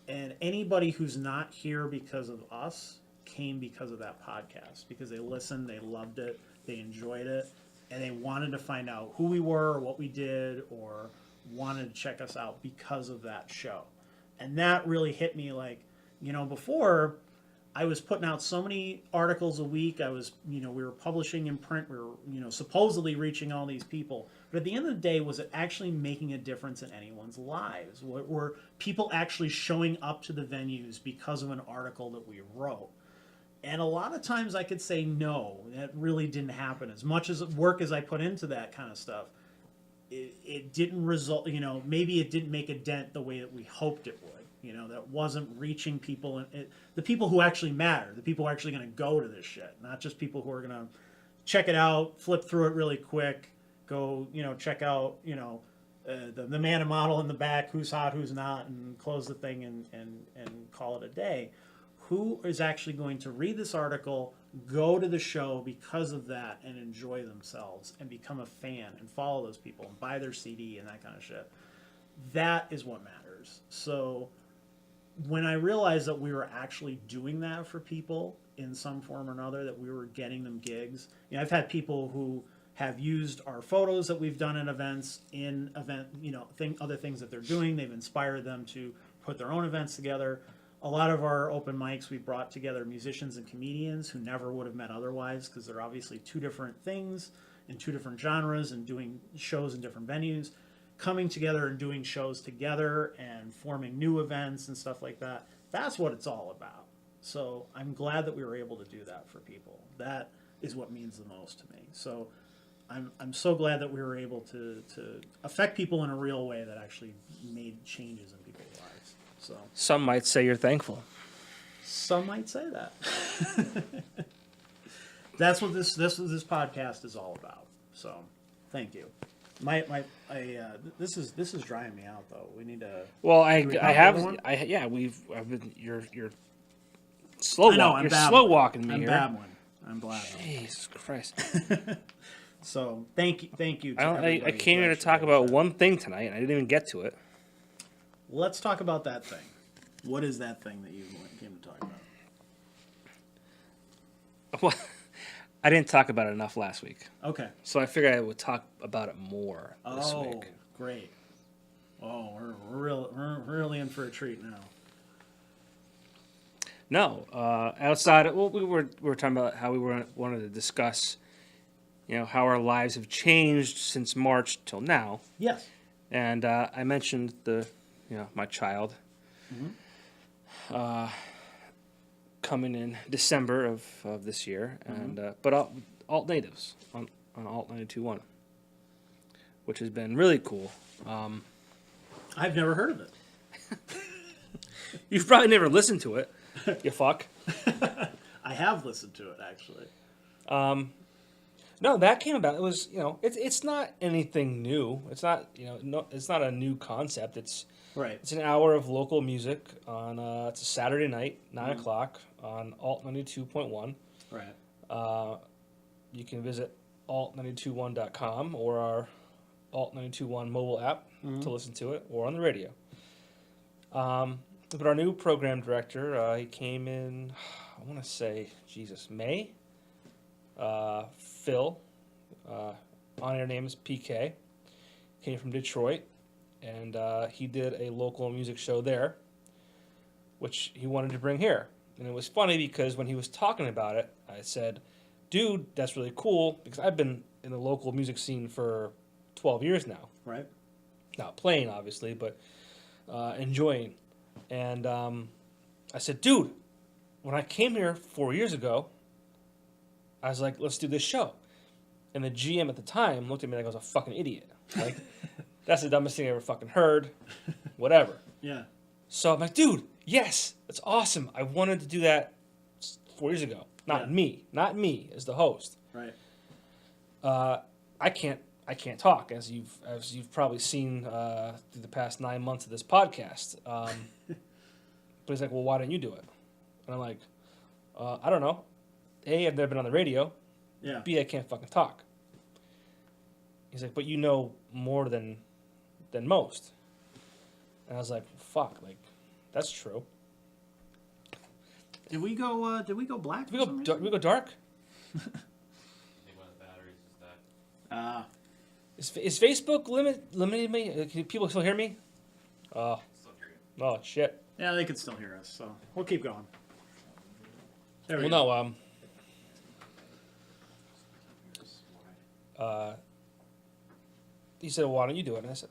and anybody who's not here because of us came because of that podcast, because they listened, they loved it, they enjoyed it, and they wanted to find out who we were or what we did, or wanted to check us out because of that show. And that really hit me. Before I was putting out so many articles a week, we were publishing in print, we were, supposedly reaching all these people. But at the end of the day, was it actually making a difference in anyone's lives? Were people actually showing up to the venues because of an article that we wrote? And a lot of times I could say no, that really didn't happen. As much as work as I put into that kind of stuff, it didn't result, maybe it didn't make a dent the way that we hoped it would. That wasn't reaching people, the people who actually matter, the people who are actually going to go to this shit, not just people who are going to check it out, flip through it really quick, go, check out, the man and model in the back, who's hot, who's not, and close the thing and call it a day. Who is actually going to read this article, go to the show because of that, and enjoy themselves, and become a fan, and follow those people, and buy their CD, and that kind of shit. That is what matters. So when I realized that we were actually doing that for people in some form or another, that we were getting them gigs, I've had people who have used our photos that we've done at events other things that they're doing. They've inspired them to put their own events together. A lot of our open mics, we brought together musicians and comedians who never would have met otherwise, because they're obviously two different things in two different genres and doing shows in different venues, coming together and doing shows together and forming new events and stuff like that. That's what it's all about. So I'm glad that we were able to do that for people. That is what means the most to me. So I'm so glad that we were able to affect people in a real way that actually made changes in people's lives. So Some might say you're thankful. some might say that. That's what this podcast is all about. So thank you. This is drying me out though. We need to. Well, Do we have another one? I've been you're slow. I know, walk, I'm you're babbling. slow walking me I'm here. babbling. I'm blabbing. Jesus Christ! So thank you. To I everybody came who here to actually talk did about that. one thing tonight, and I didn't even get to it. Let's talk about that thing. What is that thing that you came to talk about? Well, I didn't talk about it enough last week, Okay. so I figured I would talk about it more this Oh, week. great. Oh, we're really in for a treat now. No, outside. Well, we were talking about how wanted to discuss, how our lives have changed since March till now, Yes. and I mentioned my child, coming in December of this year, and but alt natives on Alt 92.1, which has been really cool. I've never heard of it. You've probably never listened to it, you fuck. I have listened to it, actually. No, that came about. It was, it's not anything new. It's not, it's not a new concept. It's Right. It's an hour of local music on. It's a Saturday night, 9:00 on Alt 92.1. Right. You can visit alt921.com or our Alt 92.1 mobile app to listen to it, or on the radio. But our new program director, he came in, I want to say, May. Phil, on-air name is PK, came from Detroit, and he did a local music show there, which he wanted to bring here. And it was funny because when he was talking about it, I said, dude, that's really cool, because I've been in the local music scene for 12 years now. Right. Not playing, obviously, but enjoying. And I said, dude, when I came here 4 years ago, I was like, let's do this show. And the GM at the time looked at me like I was a fucking idiot. Like, that's the dumbest thing I ever fucking heard. Whatever. Yeah. So I'm like, dude, yes, that's awesome. I wanted to do that 4 years ago. Not me as the host. Right. I can't talk, as you've probably seen through the past 9 months of this podcast. But he's like, well, why don't you do it? And I'm like, I don't know. A, I've never been on the radio. Yeah. B, I can't fucking talk. He's like, but you know more than most. And I was like, fuck, like, that's true. Did we go black? Did we go dark? I think one of the batteries is that. Is Facebook limiting me? Can people still hear me? Still hear you. Oh shit. Yeah, they can still hear us, so we'll keep going. There we Well, go. no. He said, well, why don't you do it? And I said,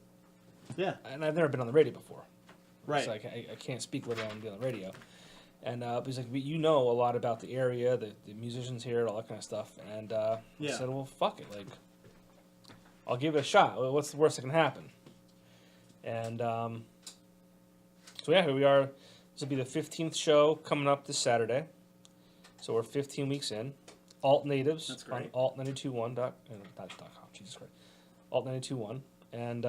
Yeah. and I've never been on the radio before. Right. So I can't speak let alone be on the radio. And he's like, but you know a lot about the area, the musicians here, all that kind of stuff. And I said, well, fuck it. Like, I'll give it a shot. What's the worst that can happen? And so, yeah, here we are. This will be the 15th show coming up this Saturday. So we're 15 weeks in. Alt Natives. That's great. On alt921.com. Jesus Christ. Alt921. And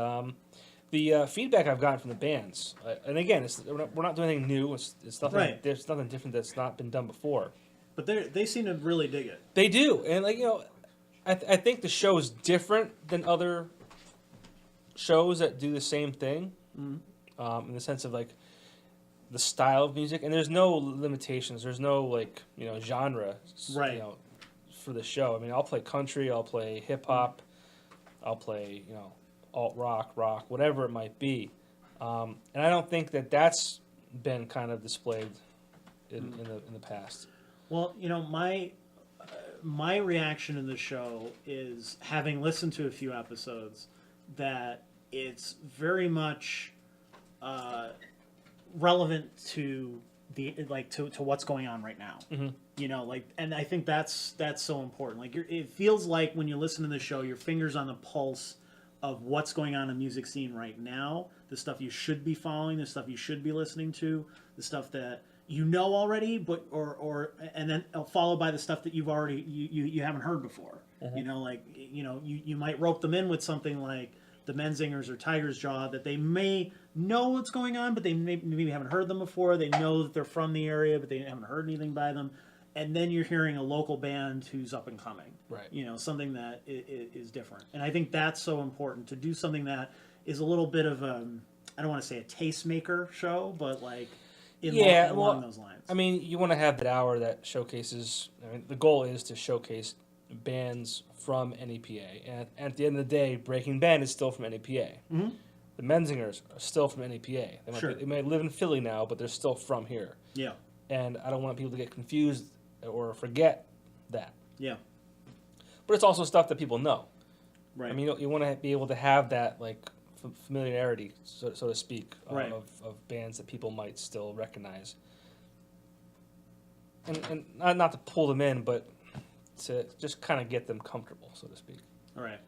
the feedback I've gotten from the bands, and again, we're not doing anything new. It's nothing. Right. There's nothing different that's not been done before. But they seem to really dig it. They do, and like I think the show is different than other shows that do the same thing, in the sense of like the style of music, and there's no limitations. There's no genre, Right. For the show. I mean, I'll play country, I'll play hip hop, I'll play alt rock, whatever it might be, and I don't think that's been kind of displayed in the past. Well, my reaction in the show is, having listened to a few episodes, that it's very much relevant to to what's going on right now. Mm-hmm. And I think that's so important. Like, it feels like when you listen to the show, your finger's on the pulse of what's going on in the music scene right now, the stuff you should be following, the stuff you should be listening to, the stuff that you know already, but and then followed by the stuff that you've already you haven't heard before. Mm-hmm. You might rope them in with something like the Menzingers or Tiger's Jaw, that they may know what's going on, but they maybe haven't heard them before. They know that they're from the area, but they haven't heard anything by them. And then you're hearing a local band who's up and coming. Right. Something that is different. And I think that's so important, to do something that is a little bit of I don't want to say a tastemaker show, but like along those lines. I mean, you want to have that hour that showcases. I mean, the goal is to showcase bands from NEPA, and at the end of the day, Breaking Band is still from NEPA. Mm-hmm. The Menzingers are still from NEPA. Sure. They might live in Philly now, but they're still from here. Yeah. and I don't want people to get confused or forget that. Yeah. But it's also stuff that people know. Right. I mean, you want to be able to have that like familiarity, so to speak, Right. of bands that people might still recognize. And not to pull them in, but to just kind of get them comfortable, so to speak. All right.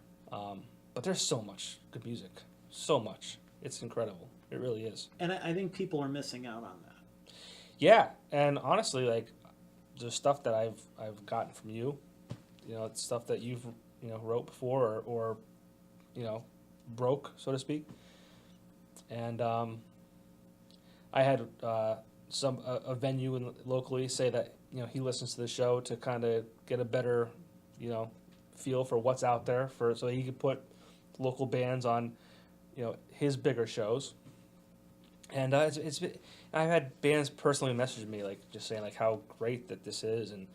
But there's so much good music, so much. It's incredible. It really is. And I think people are missing out on that. Yeah, and honestly, like the stuff that I've gotten from you, it's stuff that you've wrote before or broke, so to speak. And I had a venue locally say that he listens to the show to kind of get a better feel for what's out there so he could put local bands on his bigger shows. And it's I've had bands personally message me like just saying like how great that this is, and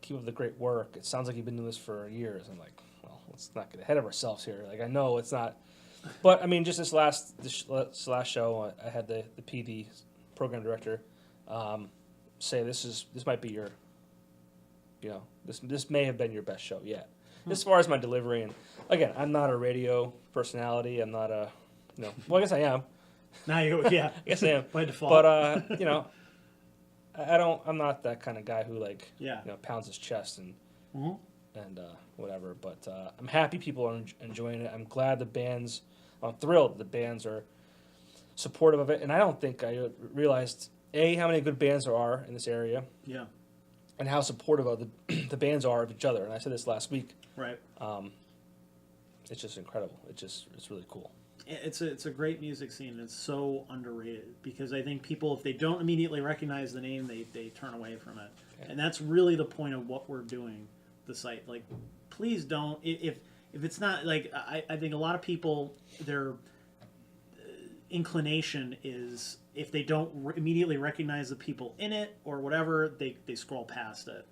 keep up the great work. It sounds like you've been doing this for years. I'm like, well, let's not get ahead of ourselves here. Like I know it's not, but I mean just this last show I had the PD program director say this might be your this may have been your best show yet as far as my delivery. And again, I'm not a radio personality. I'm not a well, I guess I am. Now you, yeah. I guess I am. By default. But, I'm not that kind of guy who, like, Yeah. pounds his chest and whatever. But I'm happy people are enjoying it. I'm glad I'm thrilled the bands are supportive of it. And I don't think I realized, A, how many good bands there are in this area. Yeah. And how supportive of the bands are of each other. And I said this last week. Right. It's just incredible. It's really cool. It's a great music scene. It's so underrated because I think people, if they don't immediately recognize the name, they turn away from it. Okay. And that's really the point of what we're doing, the site. Like, please don't, if it's not, like, I think a lot of people, their inclination is if they don't immediately recognize the people in it or whatever, they scroll past it.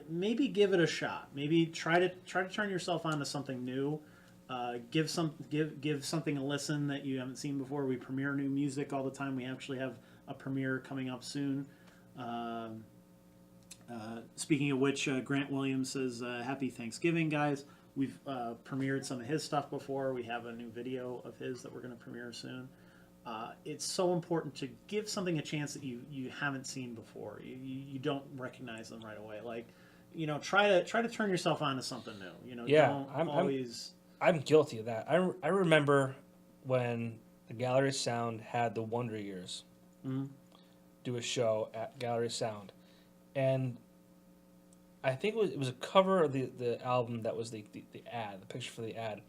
Maybe give it a shot. Maybe try to turn yourself on to something new. Give something a listen that you haven't seen before. We premiere new music all the time. We actually have a premiere coming up soon. Speaking of which, Grant Williams says, "Happy Thanksgiving, guys." We've premiered some of his stuff before. We have a new video of his that we're going to premiere soon. It's so important to give something a chance that you haven't seen before. You don't recognize them right away. Like, try to turn yourself on to something new. Yeah, I'm guilty of that. I remember when the Gallery Sound had the Wonder Years do a show at Gallery Sound, and I think it was a cover of the album that was the ad, the picture for the ad,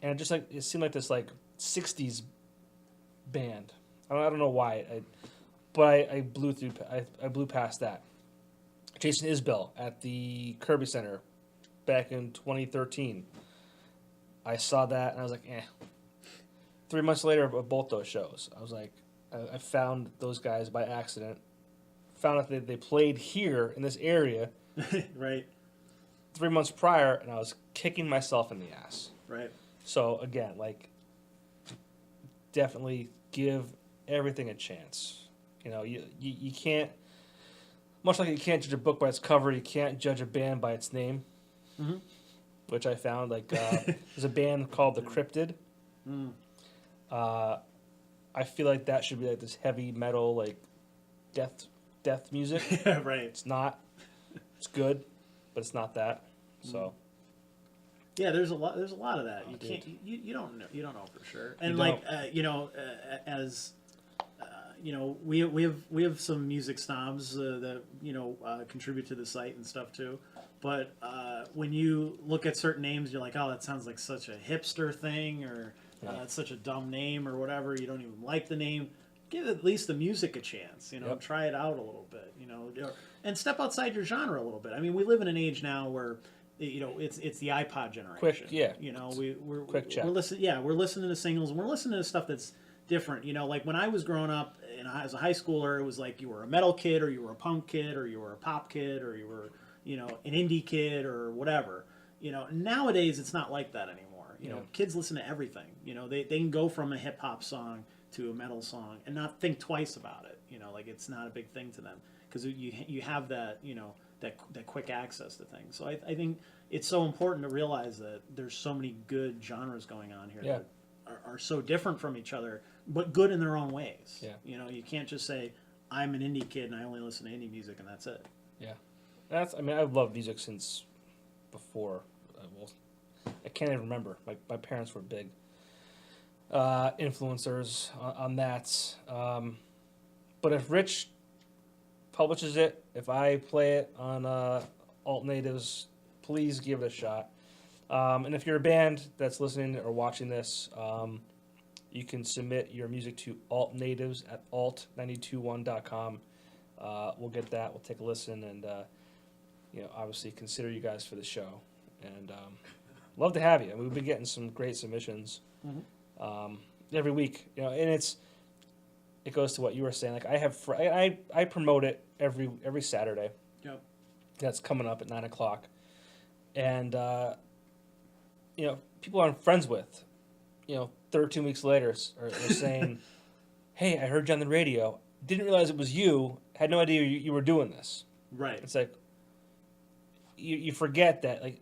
and it seemed like this like 60s band. I don't know why, but I blew through. I blew past that. Jason Isbell at the Kirby Center back in 2013. I saw that and I was like, eh. 3 months later of both those shows, I was like, I found those guys by accident. Found out that they played here in this area. Right. 3 months prior, and I was kicking myself in the ass. Right. So again, like, definitely give everything a chance. You can't, much like you can't judge a book by its cover, you can't judge a band by its name. Mm-hmm. Which I found, like, there's a band called The Cryptid. I feel like that should be like this heavy metal, like, death music. Right. It's not. It's good, but it's not that. So. Yeah, there's a lot of that. You can't. You don't know for sure. And like we have some music snobs that contribute to the site and stuff too. But when you look at certain names, you're like, oh, that sounds like such a hipster thing, or it's such a dumb name, or whatever. You don't even like the name. Give at least the music a chance. Yep. Try it out a little bit. And step outside your genre a little bit. I mean, we live in an age now where it's the iPod generation. Quick, yeah. We're listening to singles, and we're listening to stuff that's different. Like when I was growing up, and as a high schooler, it was like you were a metal kid, or you were a punk kid, or you were a pop kid, or you were an indie kid, or whatever. Nowadays it's not like that anymore. You know, kids listen to everything. You know, they can go from a hip hop song to a metal song and not think twice about it. You know, like it's not a big thing to them because you have that, you know, that quick access to things. So I think it's so important to realize that there's so many good genres going on here that are so different from each other, but good in their own ways. Yeah. You know, you can't just say, I'm an indie kid and I only listen to indie music and that's it. Yeah. I mean, I've loved music since before. I can't even remember. My parents were big influencers on that. But if Rich publishes it, if I play it on Alt Natives, please give it a shot. And if you're a band that's listening or watching this, you can submit your music to altnatives at alt921.com. We'll get that. We'll take a listen and, you know, obviously consider you guys for the show. And love to have you. I mean, we've been getting some great submissions every week. You know, and it goes to what you were saying. Like I promote it every Saturday. Yep. That's coming up at 9:00, and you know, people I'm friends with, you know, 13 weeks later are saying, "Hey, I heard you on the radio. Didn't realize it was you. Had no idea you were doing this." Right. It's like you forget that, like,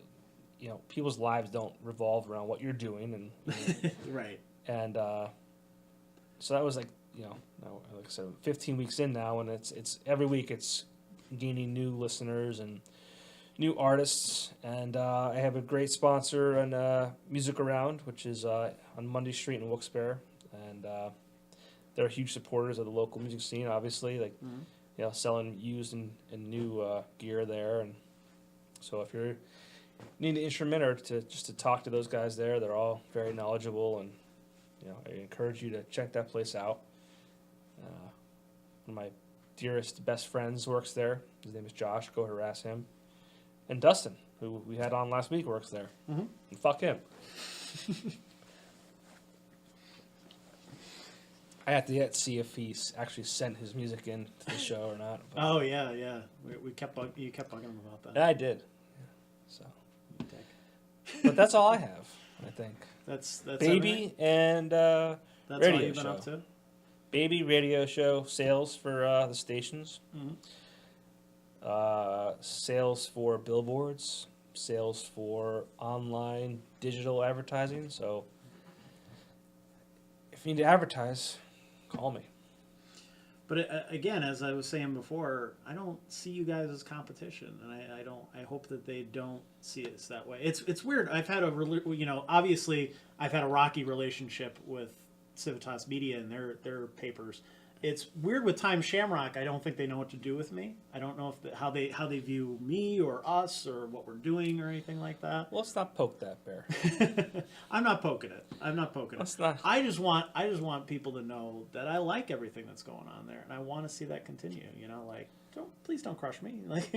you know, people's lives don't revolve around what you're doing, and Right. And so that was like, you know, like I said, 15 weeks in now, and it's every week it's gaining new listeners and new artists. And I have a great sponsor on Music Around, which is on Monday Street in Wilkes-Barre, and they're huge supporters of the local music scene. Obviously, like you know, selling used and new gear there. And so if you're need an instrument or to talk to those guys there, they're all very knowledgeable, and you know, I encourage you to check that place out. One of my dearest, best friends works there. His name is Josh. Go harass him. And Dustin, who we had on last week, works there. And fuck him. I have to yet see if he's actually sent his music in to the show or not. But Oh yeah. You kept bugging him about that. I did. So, but that's all I have. I think. That's Baby everything? and That's radio all you've been show. up to. Baby, radio show, sales for the stations, sales for billboards, sales for online digital advertising. So if you need to advertise, call me. But again, as I was saying before, I don't see you guys as competition, and I hope that they don't see us that way. It's weird. I've had obviously I've had a rocky relationship with Civitas Media and their papers. It's weird with Time Shamrock. I don't think they know what to do with me. I don't know if how they view me or us or what we're doing or anything like that. Well, let's not poke that bear. I'm not poking it. Let's not. I just want people to know that I like everything that's going on there, and I want to see that continue. You know, like please don't crush me. Like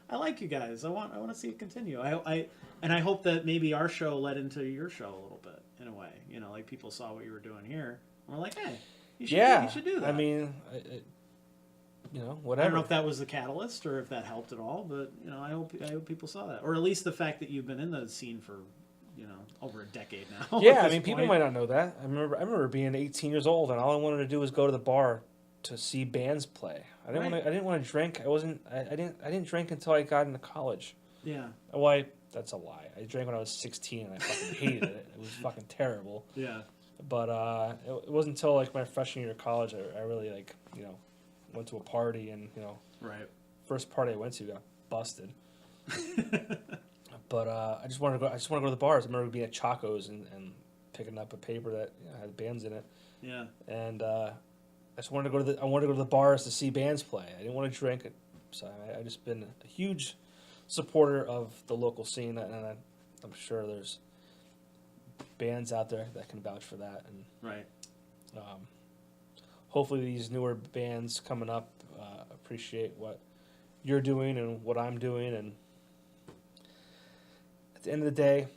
I like you guys. I want to see it continue. I hope that maybe our show led into your show a little bit in a way. You know, like people saw what you were doing here, and we're like, hey, you should do that. I mean, you know, whatever. I don't know if that was the catalyst or if that helped at all, but you know, I hope people saw that, or at least the fact that you've been in the scene for, you know, over a decade now. Yeah, I mean, people might not know that. I remember being 18 years old, and all I wanted to do was go to the bar to see bands play. I didn't want to drink. I didn't drink until I got into college. Yeah. Well, that's a lie. I drank when I was 16, and I fucking hated it. It was fucking terrible. Yeah. But it wasn't until like my freshman year of college I really, like, you know, went to a party, and you know, Right. first party I went to got busted. But I just wanted to go to the bars. I remember being at Chaco's and picking up a paper that, you know, had bands in it. Yeah. And I just wanted to go to the bars to see bands play. I didn't want to drink it, so I've just been a huge supporter of the local scene, and I'm sure there's bands out there that can vouch for that. And Right. hopefully these newer bands coming up appreciate what you're doing and what I'm doing. And at the end of the day,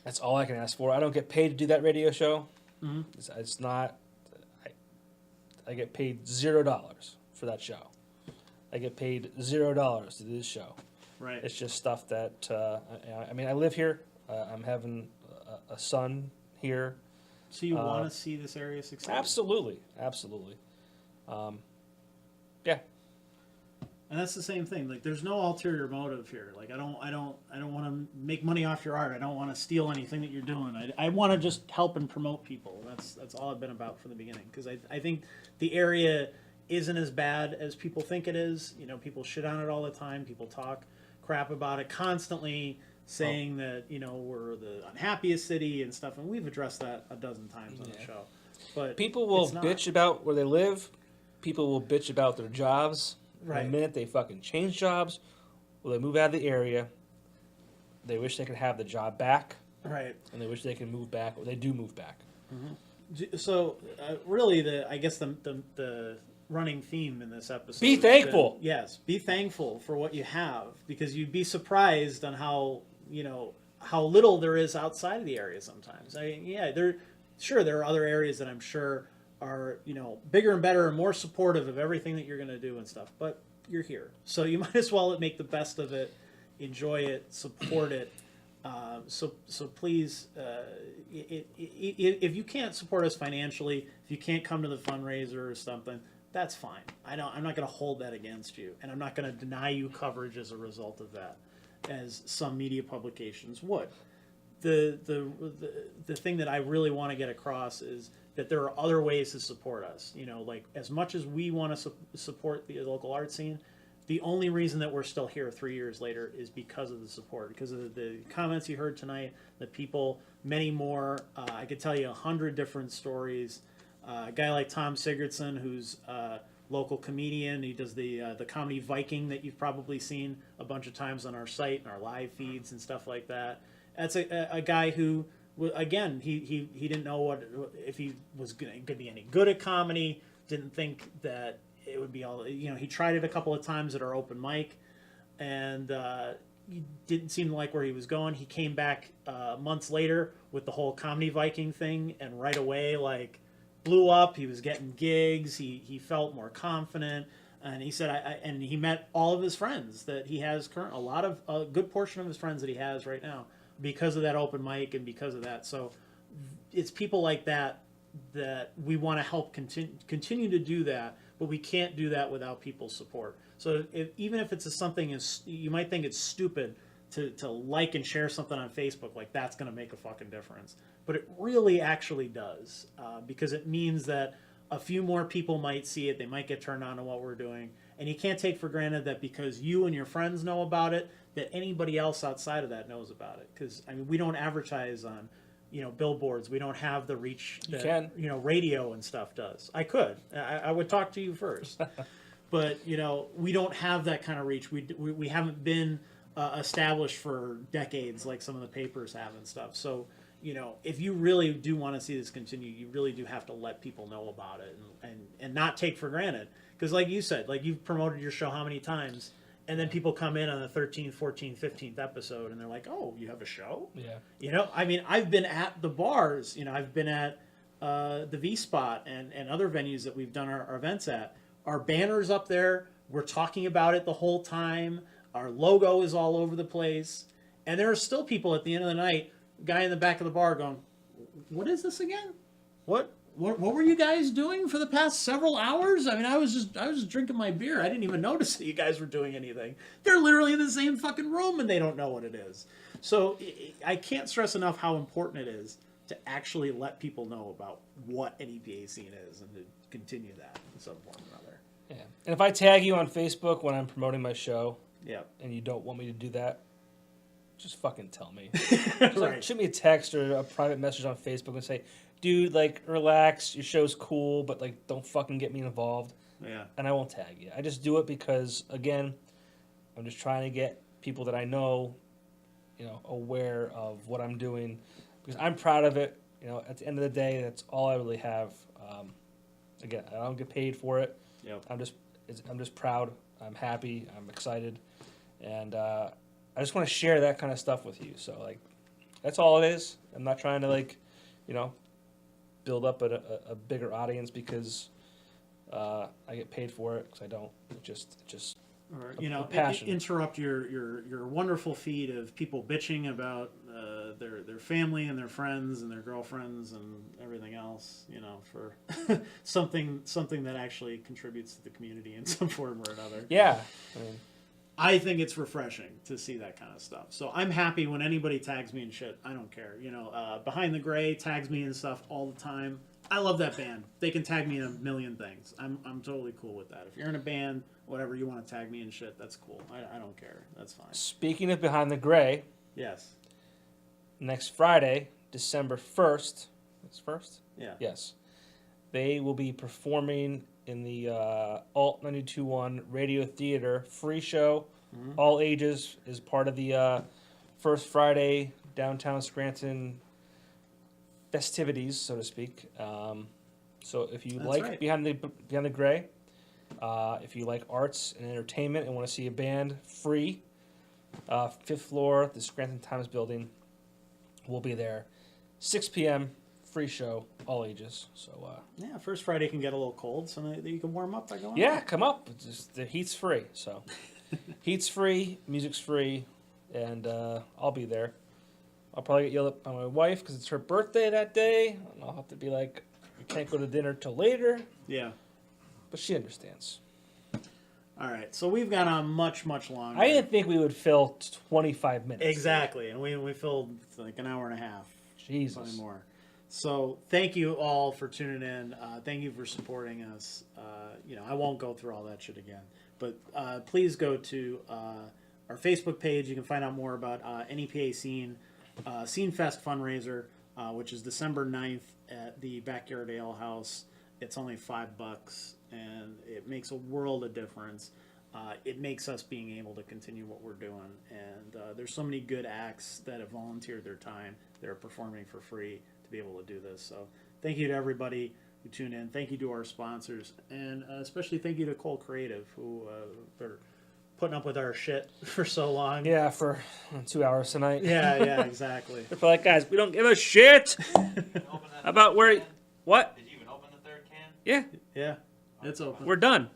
that's all I can ask for. I don't get paid to do that radio show. Mm-hmm. It's not. I get paid $0 for that show. I get paid $0 to do this show. Right. It's just stuff that I mean, I live here. I'm having a son here. So you want to see this area succeed? Absolutely. Yeah. And that's the same thing. Like, there's no ulterior motive here. Like, I don't want to make money off your art. I don't want to steal anything that you're doing. I want to just help and promote people. That's all I've been about from the beginning. Because I think the area isn't as bad as people think it is. You know, people shit on it all the time. People talk crap about it constantly, saying that, you know, we're the unhappiest city and stuff. And we've addressed that a dozen times on the show. But people will it's not. bitch about where they live. People will bitch about their jobs. Right. The minute they fucking change jobs, or they move out of the area, they wish they could have the job back. Right. And they wish they could move back, or they do move back. Mm-hmm. So, really, I guess the running theme in this episode. Be thankful. Yes, be thankful for what you have, because you'd be surprised on how little there is outside of the area sometimes. There are other areas that I'm sure are, you know, bigger and better and more supportive of everything that you're going to do and stuff, but you're here, so you might as well make the best of it, enjoy it, support it. So please, if you can't support us financially, if you can't come to the fundraiser or something, that's fine. I'm not going to hold that against you, and I'm not going to deny you coverage as a result of that, as some media publications would. The thing that I really want to get across is that there are other ways to support us. You know, like, as much as we want to support the local art scene, the only reason that we're still here 3 years later is because of the support, because of the comments you heard tonight, the people, many more. I could tell you 100 different stories. A guy like Tom Sigurdsson, who's a local comedian, he does the comedy Viking that you've probably seen a bunch of times on our site and our live feeds and stuff like that. That's a guy who, again, he didn't know if he was going to be any good at comedy, didn't think that it would be all, you know, he tried it a couple of times at our open mic, and he didn't seem to like where he was going. He came back months later with the whole comedy Viking thing, and right away, like, blew up. He was getting gigs. He felt more confident. And he said, and he met all of his friends that he has a good portion of his friends that he has right now, because of that open mic and because of that. So it's people like that we want to help continue to do that, but we can't do that without people's support. So even if it's something you might think it's stupid to like and share something on Facebook, like, that's going to make a fucking difference. But it really actually does, because it means that a few more people might see it. They might get turned on to what we're doing. And you can't take for granted that because you and your friends know about it, that anybody else outside of that knows about it. Because, I mean, we don't advertise on, you know, billboards. We don't have the reach that, you know, radio and stuff does. I could. I would talk to you first. But, you know, we don't have that kind of reach. We haven't been established for decades like some of the papers have and stuff. So, you know, if you really do want to see this continue, you really do have to let people know about it and not take for granted. Because, like you said, like, you've promoted your show how many times, and then people come in on the 13th, 14th, 15th episode, and they're like, oh, you have a show? Yeah. You know, I mean, I've been at the bars. You know, I've been at the V-Spot and other venues that we've done our events at. Our banner's up there. We're talking about it the whole time. Our logo is all over the place. And there are still people at the end of the night, guy in the back of the bar going, what is this again? What were you guys doing for the past several hours? I mean, I was just drinking my beer. I didn't even notice that you guys were doing anything. They're literally in the same fucking room and they don't know what it is. So I can't stress enough how important it is to actually let people know about what an NEPA scene is and to continue that in some form or another. Yeah. And if I tag you on Facebook when I'm promoting my show, yeah, and you don't want me to do that, just fucking tell me. Just like, shoot me a text or a private message on Facebook and say, dude, like, relax, your show's cool, but, like, don't fucking get me involved. Yeah. And I won't tag you. I just do it because, again, I'm just trying to get people that I know, you know, aware of what I'm doing, because I'm proud of it. You know, at the end of the day, that's all I really have. Again, I don't get paid for it. Yep. I'm just proud. I'm happy. I'm excited, and I just want to share that kind of stuff with you. So, like, that's all it is. I'm not trying to, like, you know, build up a bigger audience because I get paid for it, because I don't. It's just or, you know, passion. Interrupt your wonderful feed of people bitching about their family and their friends and their girlfriends and everything else, you know, for something that actually contributes to the community in some form or another. Yeah. I think it's refreshing to see that kind of stuff. So I'm happy when anybody tags me in shit. I don't care. You know, Behind the Gray tags me in stuff all the time. I love that band. They can tag me in a million things. I'm totally cool with that. If you're in a band, whatever, you want to tag me in shit, that's cool. I don't care. That's fine. Speaking of Behind the Gray, Yes. next Friday, December 1st, it's 1st? Yeah. Yes. They will be performing in the Alt 92.1 Radio Theater free show. All ages is part of the First Friday downtown Scranton festivities, so to speak. So if you That's like right. Behind the Gray, if you like arts and entertainment and want to see a band, free, 5th floor, the Scranton Times building, we'll be there. 6 p.m., free show, all ages. So Yeah, First Friday can get a little cold, so that you can warm up by going yeah, out. come up. It's just, the heat's free. So heat's free, music's free, and I'll be there. I'll probably get yelled at by my wife because it's her birthday that day, and I'll have to be like, "You can't go to dinner till later," Yeah. but she understands. All right, so we've gone on much longer. I didn't think we would fill 25 minutes. Exactly, and we filled like an hour and a half. Jesus. Probably more. So thank you all for tuning in. Thank you for supporting us. You know, I won't go through all that shit again, but please go to our Facebook page. You can find out more about NEPA Scene Scenefest fundraiser, which is December 9th at the Backyard Ale House. It's only $5, and it makes a world of difference. It makes us being able to continue what we're doing, and there's so many good acts that have volunteered their time. They're performing for free to be able to do this. So thank you to everybody who tuned in. Thank you to our sponsors, and especially thank you to Cole Creative, who for putting up with our shit for so long. Yeah, for 2 hours tonight. Yeah, exactly. They're like, guys, we don't give a shit about where. Can? What? Did you even open the third can? Yeah, Yeah, it's open. we're done.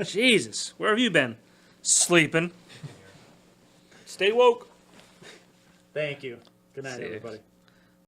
Jesus, where have you been? Sleeping. Stay woke. Thank you. Good night, See ya. everybody.